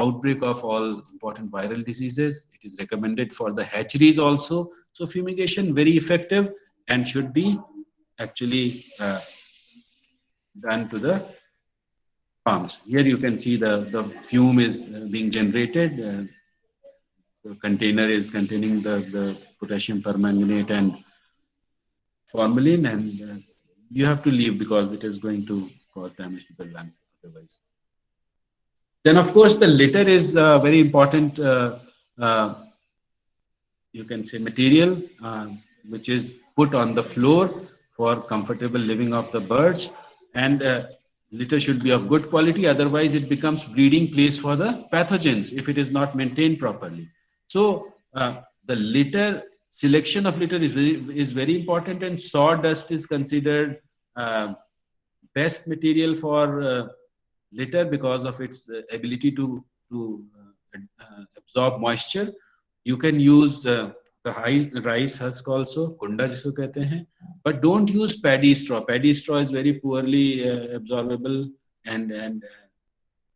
outbreak of all important viral diseases. It is recommended for the hatcheries also. So fumigation very effective and should be actually done to the farms. Here you can see the fume is being generated. The container is containing the potassium permanganate and formalin, and you have to leave because it is going to cause damage to the lungs otherwise. Then, of course, the litter is very important. Uh, you can say material which is put on the floor for comfortable living of the birds, and litter should be of good quality, otherwise it becomes breeding place for the pathogens if it is not maintained properly. So the litter, selection of litter is very important, and sawdust is considered best material for litter because of its ability to absorb moisture. You can use the rice husk also, kunda jisko kehte hain, but don't use paddy straw. Paddy straw is very poorly absorbable, and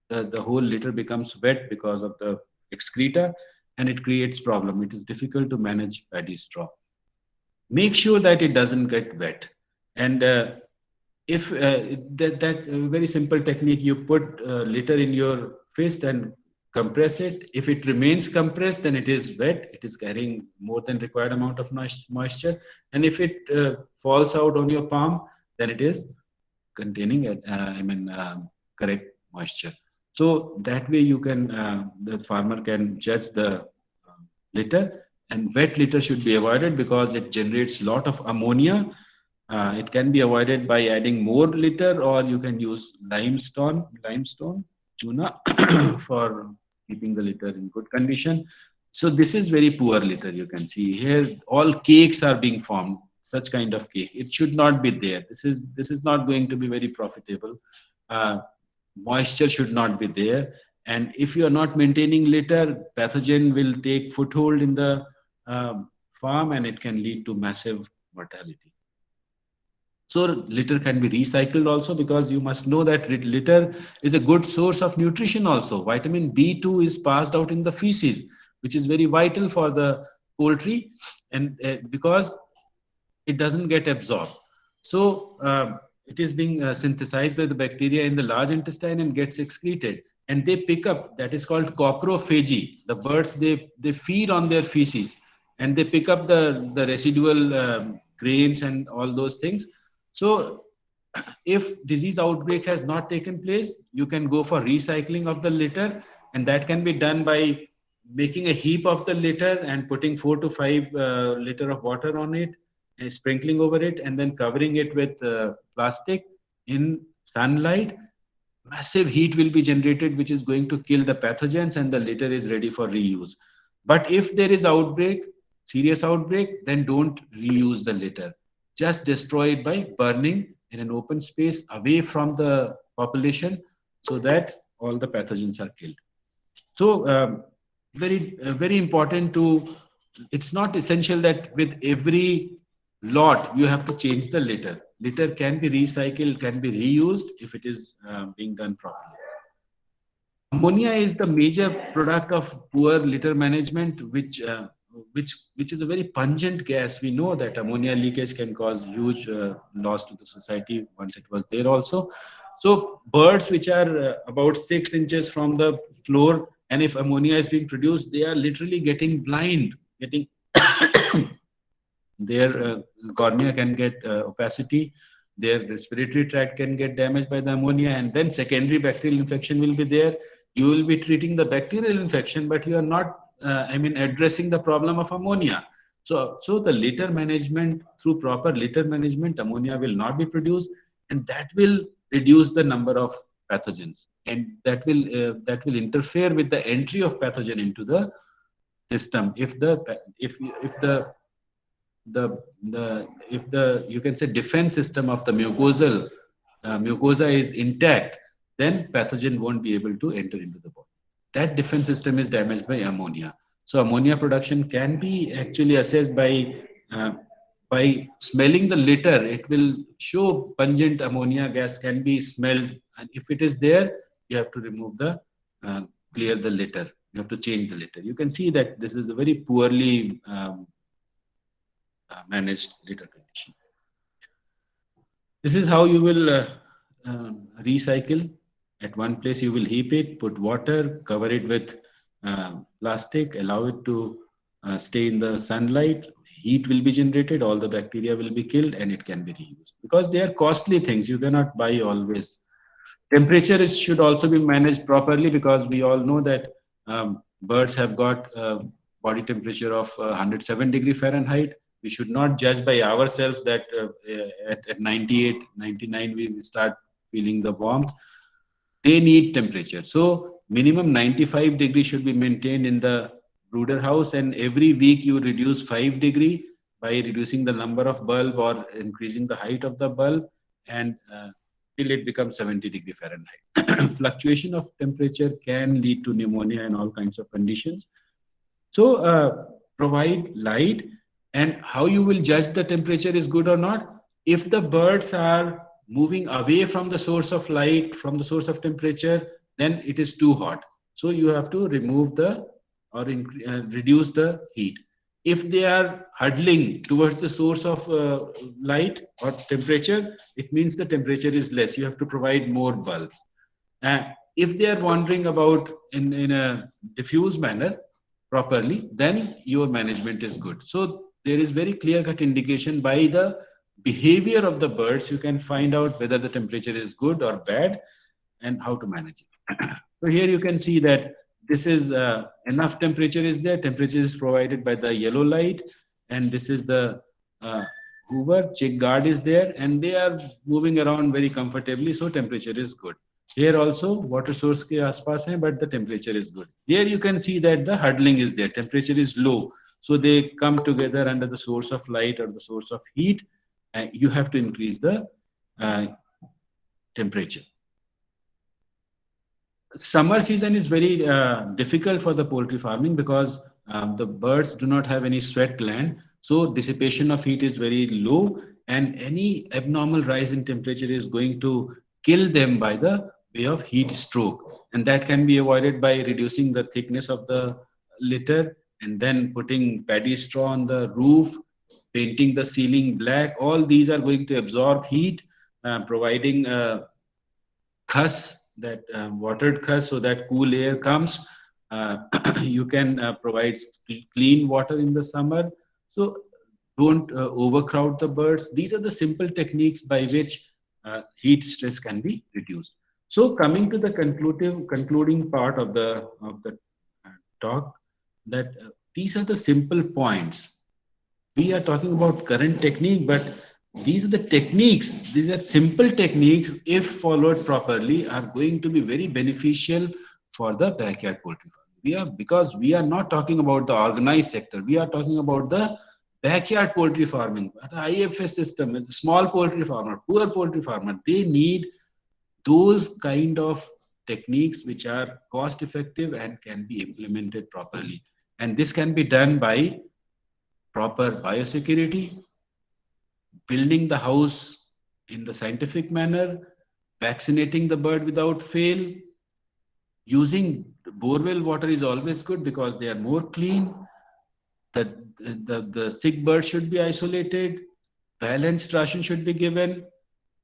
the whole litter becomes wet because of the excreta, and it creates problem. It is difficult to manage paddy straw. Make sure that it doesn't get wet, and if that very simple technique, you put litter in your fist and compress it. If it remains compressed, then it is wet, it is carrying more than required amount of moisture. And if it falls out on your palm, then it is containing correct moisture. So that way you can the farmer can judge the litter. And wet litter should be avoided because it generates a lot of ammonia. It can be avoided by adding more litter, or you can use limestone, chuna for keeping the litter in good condition. So this is very poor litter. You can see here all cakes are being formed. Such kind of cake, it should not be there. This is not going to be very profitable. Uh, Moisture should not be there, and if you are not maintaining litter, pathogen will take foothold in the farm, and it can lead to massive mortality. So litter can be recycled also, because you must know that litter is a good source of nutrition also. Vitamin B2 is passed out in the feces, which is very vital for the poultry, and because it doesn't get absorbed. So it is being synthesized by the bacteria in the large intestine and gets excreted. And they pick up, that is called coprophagy. The birds, they feed on their feces and they pick up the residual grains and all those things. So if disease outbreak has not taken place, you can go for recycling of the litter, and that can be done by making a heap of the litter and putting 4 to 5 liter of water on it, and sprinkling over it, and then covering it with plastic in sunlight. Massive heat will be generated, which is going to kill the pathogens, and the litter is ready for reuse. But if there is outbreak, serious outbreak, then don't reuse the litter. Just destroy it by burning in an open space away from the population, so that all the pathogens are killed. So very important to, it's not essential that with every lot you have to change the litter. Litter can be recycled, can be reused if it is being done properly. Ammonia is the major product of poor litter management, which is a very pungent gas. We know that ammonia leakage can cause huge loss to the society once it was there also. So birds which are about 6 inches from the floor, and if ammonia is being produced, they are literally getting blind, getting their cornea can get opacity, their respiratory tract can get damaged by the ammonia, and then secondary bacterial infection will be there. You will be treating the bacterial infection, but you are not, addressing the problem of ammonia. So the litter management, through proper litter management, ammonia will not be produced, and that will reduce the number of pathogens, and that will interfere with the entry of pathogen into the system. If the you can say defense system of the mucosa is intact, then pathogen won't be able to enter into the body. That defense system is damaged by ammonia. So ammonia production can be actually assessed by smelling the litter. It will show pungent ammonia gas can be smelled, and if it is there, you have to remove the clear the litter. You have to change the litter. You can see that this is a very poorly managed litter condition. This is how you will recycle. At one place you will heap it, put water, cover it with plastic, allow it to stay in the sunlight. Heat will be generated, all the bacteria will be killed, and it can be reused. Because they are costly things, you cannot buy always. Temperature should also be managed properly, because we all know that birds have got body temperature of 107 degree Fahrenheit. We should not judge by ourselves that at 98, 99 we start feeling the warmth. They need temperature. So minimum 95 degrees should be maintained in the brooder house, and every week you reduce 5 degree by reducing the number of bulb or increasing the height of the bulb, and till it becomes 70 degree Fahrenheit. Fluctuation of temperature can lead to pneumonia and all kinds of conditions. So provide light. And how you will judge the temperature is good or not? If the birds are moving away from the source of light, from the source of temperature, then it is too hot. So you have to remove the or reduce the heat. If they are huddling towards the source of light or temperature, it means the temperature is less. You have to provide more bulbs. If they are wandering about in a diffuse manner properly, then your management is good. So there is very clear-cut indication by the behavior of the birds. You can find out whether the temperature is good or bad and how to manage it. So here you can see that this is enough temperature is there. Temperature is provided by the yellow light, and this is the Hoover. Chick guard is there, and they are moving around very comfortably. So temperature is good. Here also water source ke aspas hai, but the temperature is good. Here you can see that the huddling is there. Temperature is low. So they come together under the source of light or the source of heat. You have to increase the temperature. Summer season is very difficult for the poultry farming, because the birds do not have any sweat gland. So dissipation of heat is very low, and any abnormal rise in temperature is going to kill them by the way of heat stroke. And that can be avoided by reducing the thickness of the litter, and then putting paddy straw on the roof, painting the ceiling black. All these are going to absorb heat. providing khus, that watered khus, so that cool air comes. Uh, you can provide clean water in the summer. So don't overcrowd the birds. These are the simple techniques by which heat stress can be reduced. So coming to the concluding part of the talk, that these are the simple points. We are talking about current technique, but these are the techniques, these are simple techniques, if followed properly, are going to be very beneficial for the backyard poultry farm. We are, because we are not talking about the organized sector, we are talking about the backyard poultry farming. IFS system, the small poultry farmer, poor poultry farmer, they need those kind of techniques which are cost effective and can be implemented properly. And this can be done by proper biosecurity, building the house in the scientific manner, vaccinating the bird without fail, using borewell water is always good because they are more clean. The sick bird should be isolated, balanced ration should be given,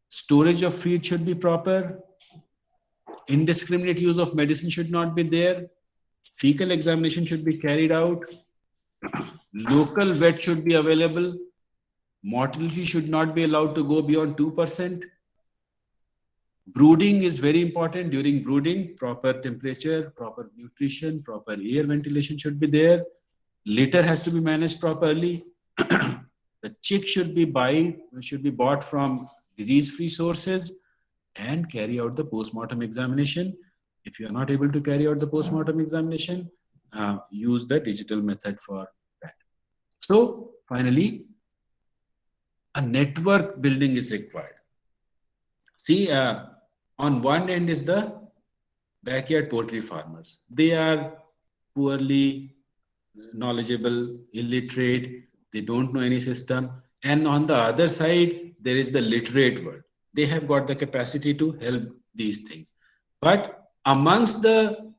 storage of feed should be proper, indiscriminate use of medicine should not be there, fecal examination should be carried out, local vet should be available, mortality should not be allowed to go beyond 2%. Brooding is very important. During brooding, proper temperature, proper nutrition, proper air ventilation should be there. Litter has to be managed properly. The chick should be bought from disease-free sources, and carry out the post-mortem examination. If you are not able to carry out the post-mortem examination, use the digital method for that. So finally, a network building is required. See, on one end is the backyard poultry farmers. They are poorly knowledgeable, illiterate, they don't know any system. And on the other side, there is the literate world. They have got the capacity to help these things. But amongst the,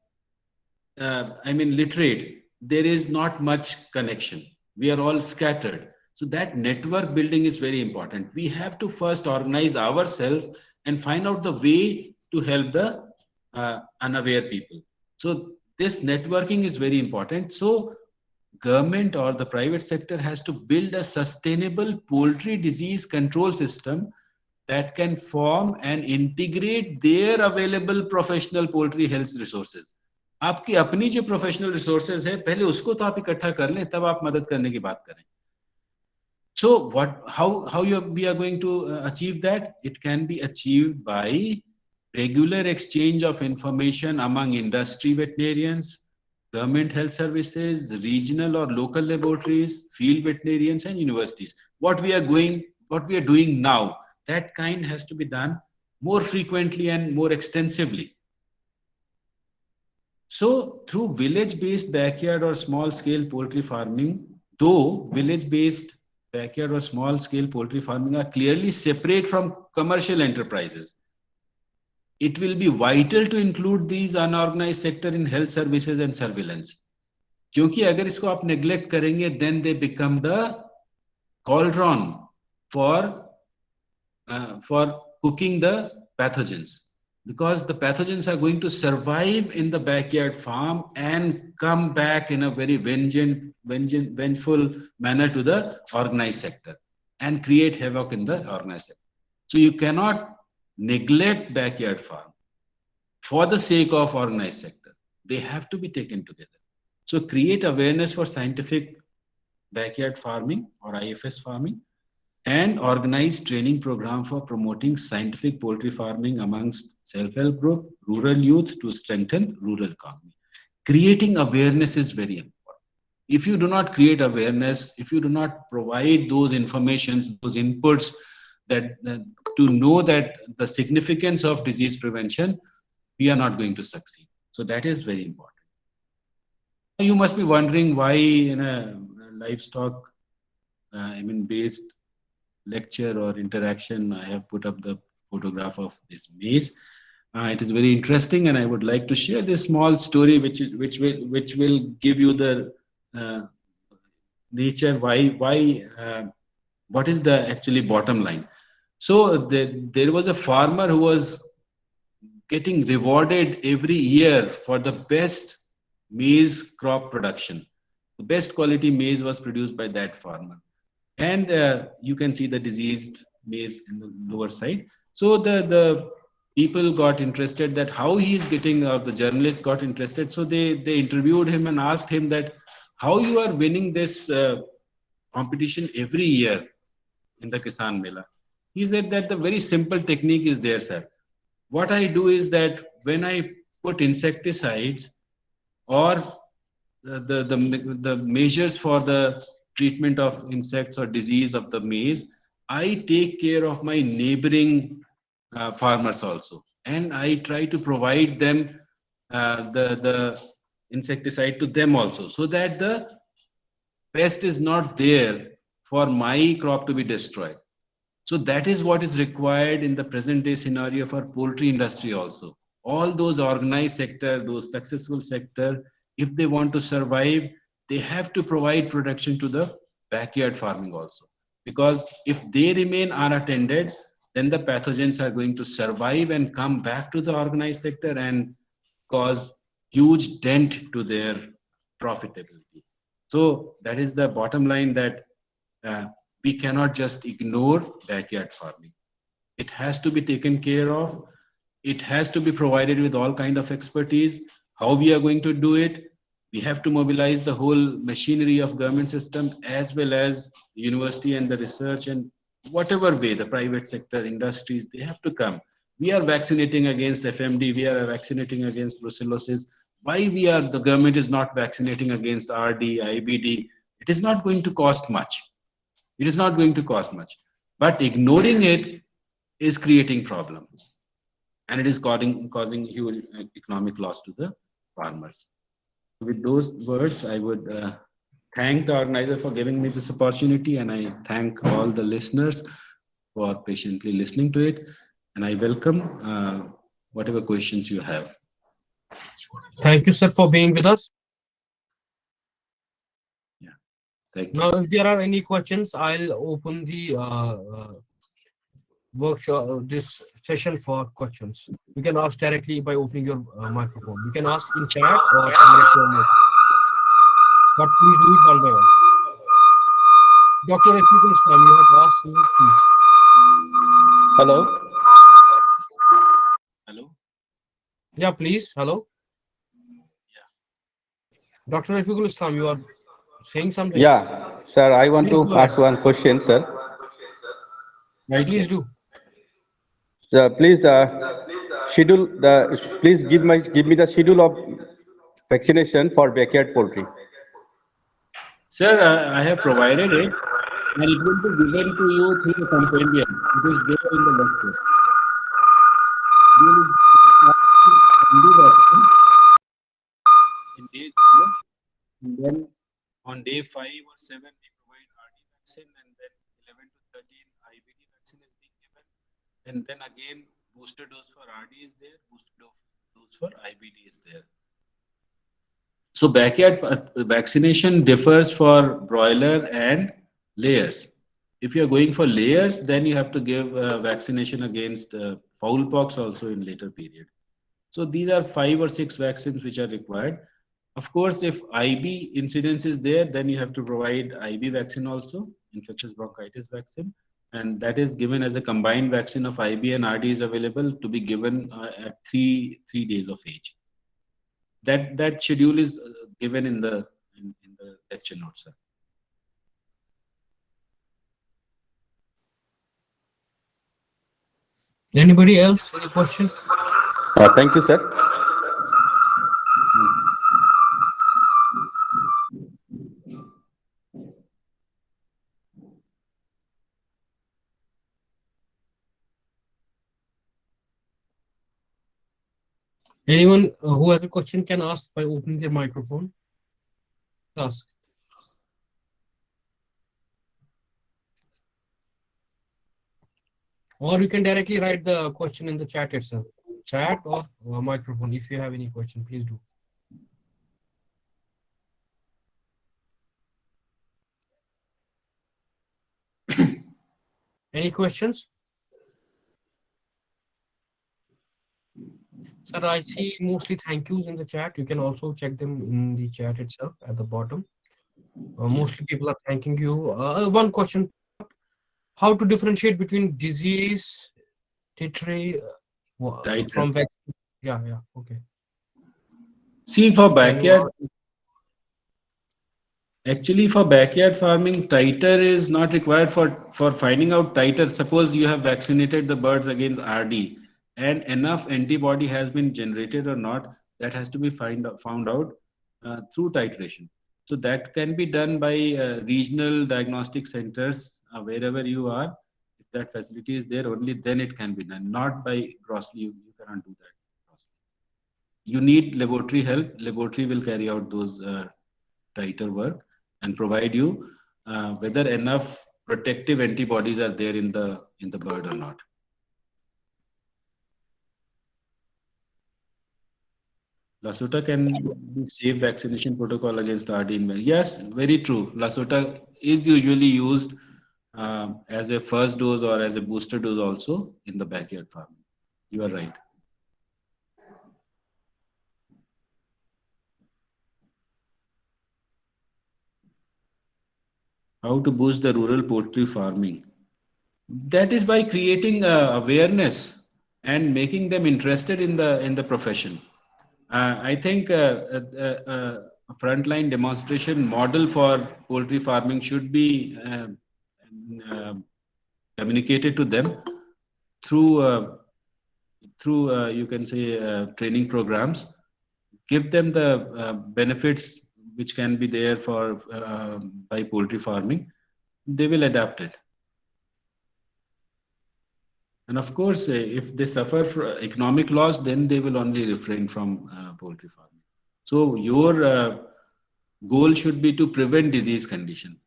literate, there is not much connection. We are all scattered. So that network building is very important. We have to first organize ourselves and find out the way to help the unaware people. So this networking is very important. So government or the private sector has to build a sustainable poultry disease control system that can form and integrate their available professional poultry health resources. आपकी अपनी जो professional resources है, पहले उसको तो आप इकट्ठा कर लें, तब आप मदद करने की बात करें. So we are going to achieve that? It can be achieved by regular exchange of information among industry veterinarians, government health services, regional or local laboratories, field veterinarians, and universities. What we are doing now, that kind has to be done more frequently and more extensively. So through village-based backyard or small-scale poultry farming, though village-based backyard or small-scale poultry farming are clearly separate from commercial enterprises, it will be vital to include these unorganized sector in health services and surveillance. क्योंकि अगर इसको आप neglect करेंगे, then they become the cauldron for cooking the pathogens, because the pathogens are going to survive in the backyard farm and come back in a very vengeful manner to the organized sector and create havoc in the organized sector. So you cannot neglect backyard farm for the sake of organized sector. They have to be taken together. So create awareness for scientific backyard farming or IFS farming, and organize training program for promoting scientific poultry farming amongst self-help group, rural youth to strengthen rural economy. Creating awareness is very important. If you do not create awareness, if you do not provide those informations, those inputs that to know that the significance of disease prevention, we are not going to succeed. So that is very important. You must be wondering why in a livestock based lecture or interaction, I have put up the photograph of this maze. It is very interesting, and I would like to share this small story, which will give you the nature. What is the actually bottom line? So there was a farmer who was getting rewarded every year for the best maize crop production. The best quality maize was produced by that farmer. And you can see the diseased maize in the lower side. So the people got interested that how he is getting, or the journalists got interested. So they interviewed him and asked him that how you are winning this competition every year in the Kisan Mela. He said that the very simple technique is there, sir. What I do is that when I put insecticides or the measures for the treatment of insects or disease of the maize, I take care of my neighboring farmers also, and I try to provide them the insecticide to them also, so that the pest is not there for my crop to be destroyed. So that is what is required in the present day scenario for poultry industry also. All those organized sector, those successful sector, if they want to survive, they have to provide protection to the backyard farming also. Because if they remain unattended, then the pathogens are going to survive and come back to the organized sector and cause huge dent to their profitability. So that is the bottom line, that uh, we cannot just ignore backyard farming. It has to be taken care of. It has to be provided with all kind of expertise. How we are going to do it? We have to mobilize the whole machinery of government system, as well as the university and the research, and whatever way the private sector industries, they have to come. We are vaccinating against FMD. We are vaccinating against brucellosis. Why the government is not vaccinating against RD, IBD? It is not going to cost much. It is not going to cost much, but ignoring it is creating problems, and it is causing huge economic loss to the farmers. With those words, I would thank the organizer for giving me this opportunity, and I thank all the listeners for patiently listening to it. And I welcome whatever questions you have. Thank you, sir, for being with us. Yeah, thank Now, you. if there are any questions, I'll open the workshop, this session for questions. You can ask directly by opening your microphone. You can ask in chat or directly on mic, but please do it one by one. Dr. Rafiqul Islam, you have asked me, please. Hello. Hello. Yeah, please. Hello. Dr. Rafiqul Islam, you are saying something. Yeah, sir, I want Please to go ahead. ask one question, sir. Right, Please sir. do. Sir, please please give me the schedule of vaccination for backyard poultry. Sir, I have provided it, and it will be given to you through the compendium. It is there in the workshop. You will start with MD vaccine in day 0, and then on day 5 or 7, we provide RD vaccine, and then 11 to 13, IBD vaccine is being given. And then again, booster dose for RD is there, booster dose for IBD is there. So backyard vaccination differs for broiler and layers. If you're going for layers, then you have to give vaccination against fowl pox also in later period. So these are 5 or 6 vaccines which are required. Of course, if IB incidence is there, then you have to provide IB vaccine also, infectious bronchitis vaccine, and that is given as a combined vaccine of IB and RD is available to be given at three days of age. That schedule is given in the lecture notes, sir. Anybody else? Any question? Thank you, sir. Anyone who has a question can ask by opening their microphone. Ask. Or you can directly write the question in the chat itself. Chat or microphone. If you have any question, please do. Any questions? Sir, I see mostly thank yous in the chat. You can also check them in the chat itself at the bottom. Yeah. Mostly people are thanking you. One question: how to differentiate between disease, titri, Tighter. from vaccine? Yeah, yeah. Okay. See, for Can you? backyard, actually for backyard farming, titer is not required for finding out titer. Suppose you have vaccinated the birds against RD and enough antibody has been generated or not, that has to be found out through titration. So that can be done by regional diagnostic centers wherever you are. If that facility is there, only then it can be done, not by grossly. You cannot do that grossly. You need laboratory help. Laboratory will carry out those titer work and provide you whether enough protective antibodies are there in the bird or not. Lasota can be safe vaccination protocol against RD in men. Yes, very true. Lasota is usually used as a first dose or as a booster dose also in the backyard farming. You are right. How to boost the rural poultry farming? That is by creating awareness and making them interested in the profession. I think a frontline demonstration model for poultry farming should be uh, communicated to them through you can say training programs. Give them the benefits which can be there for by poultry farming. They will adapt it. And of course, if they suffer from economic loss, then they will only refrain from poultry farming. So your goal should be to prevent disease condition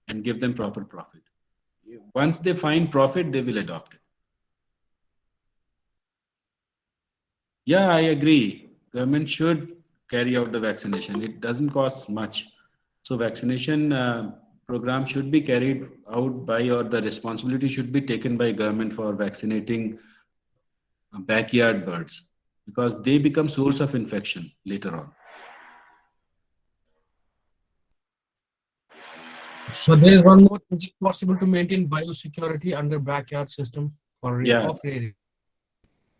and give them proper profit. Once they find profit, they will adopt it. Yeah, I agree. Government should carry out the vaccination. It doesn't cost much. So vaccination program should be carried out by, or the responsibility should be taken by government for vaccinating backyard birds because they become source of infection later on. So there is one more. Is it possible to maintain biosecurity under backyard system for Yeah, of rearing?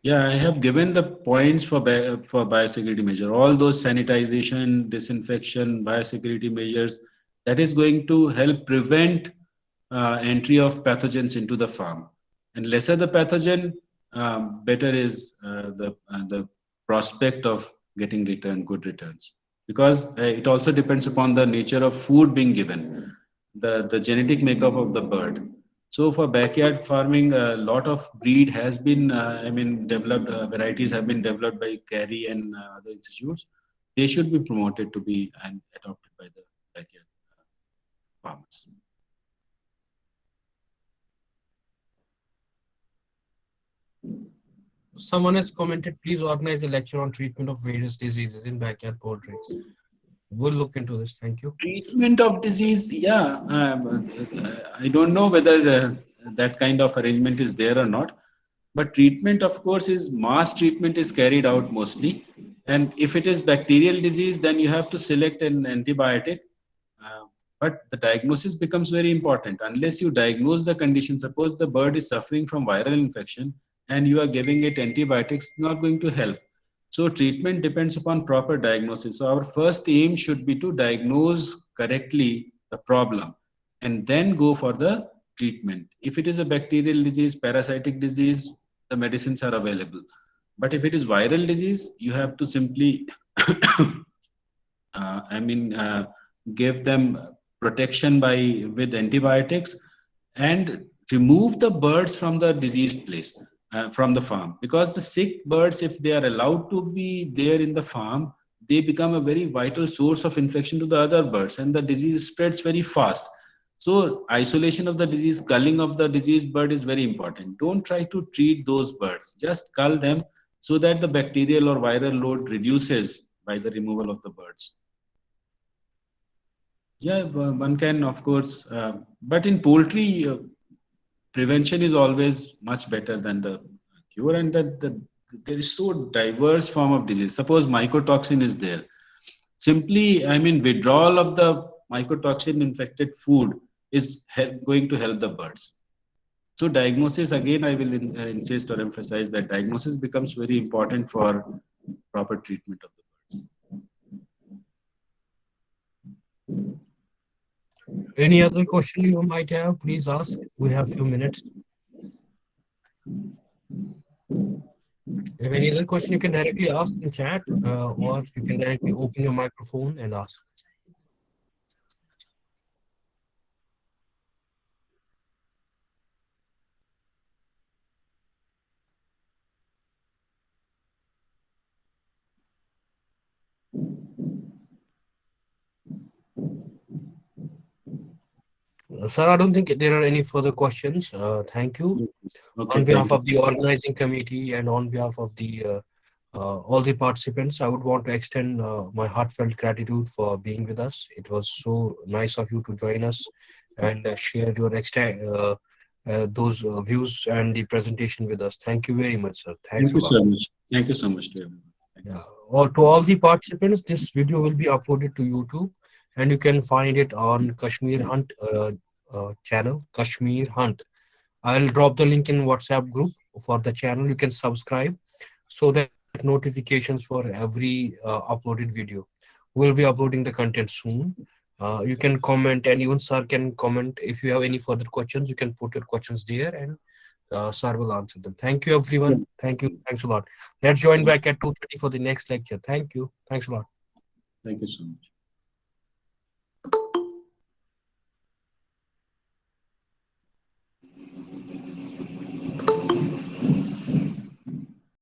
yeah, I have given the points for biosecurity measure. All those sanitization, disinfection, biosecurity measures that is going to help prevent entry of pathogens into the farm. And lesser the pathogen, better is the prospect of getting good returns. Because it also depends upon the nature of food being given, the genetic makeup of the bird. So for backyard farming, a lot of breed has been, developed. Varieties have been developed by CARI and other institutes. They should be promoted to be and adopted by the backyard farmers. Someone has commented, please organize a lecture on treatment of various diseases in backyard poultry. We'll look into this. Thank you. Treatment of disease, yeah. I don't know whether that kind of arrangement is there or not. But treatment, of course, is mass treatment is carried out mostly. And if it is bacterial disease, then you have to select an antibiotic. Uh, but the diagnosis becomes very important. Unless you diagnose the condition, suppose the bird is suffering from viral infection and you are giving it antibiotics, it's not going to help. So treatment depends upon proper diagnosis. So our first aim should be to diagnose correctly the problem and then go for the treatment. If it is a bacterial disease, parasitic disease, the medicines are available. But if it is viral disease, you have to simply, uh, I mean, uh, give them protection by with antibiotics and remove the birds from the diseased place, from the farm, because the sick birds, if they are allowed to be there in the farm, they become a very vital source of infection to the other birds and the disease spreads very fast. So isolation of the disease, culling of the diseased bird is very important. Don't try to treat those birds, just cull them so that the bacterial or viral load reduces by the removal of the birds. Yeah, one can, of course, but in poultry, prevention is always much better than the cure, and that there is so diverse form of disease. Suppose mycotoxin is there. Simply, I mean, withdrawal of the mycotoxin infected food is going to help the birds. So diagnosis, again, I will insist or emphasize that diagnosis becomes very important for proper treatment of the birds. Any other question you might have, please ask. We have few minutes. If any other question, you can directly ask in chat, or you can directly open your microphone and ask. Sir, I don't think there are any further questions. Thank you. Okay, On behalf thank you. of the organizing committee and on behalf of the all the participants, I would want to extend my heartfelt gratitude for being with us. It was so nice of you to join us and share your extra those views and the presentation with us. Thank you very much, sir. Thanks Thank a you lot. so much. Thank you so much to everyone. Yeah. Or to all the participants, this video will be uploaded to YouTube, and you can find it on Kashmir Hunt channel, Kashmir Hunt. I'll drop the link in WhatsApp group for the channel. You can subscribe so that notifications for every uploaded video. We'll be uploading the content soon. You can comment, and even sir can comment. If you have any further questions, you can put your questions there, and sir will answer them. Thank you, everyone. Thank you. Thanks a lot. Let's join back at 2:30 for the next lecture. Thank you. Thanks a lot. Thank you so much.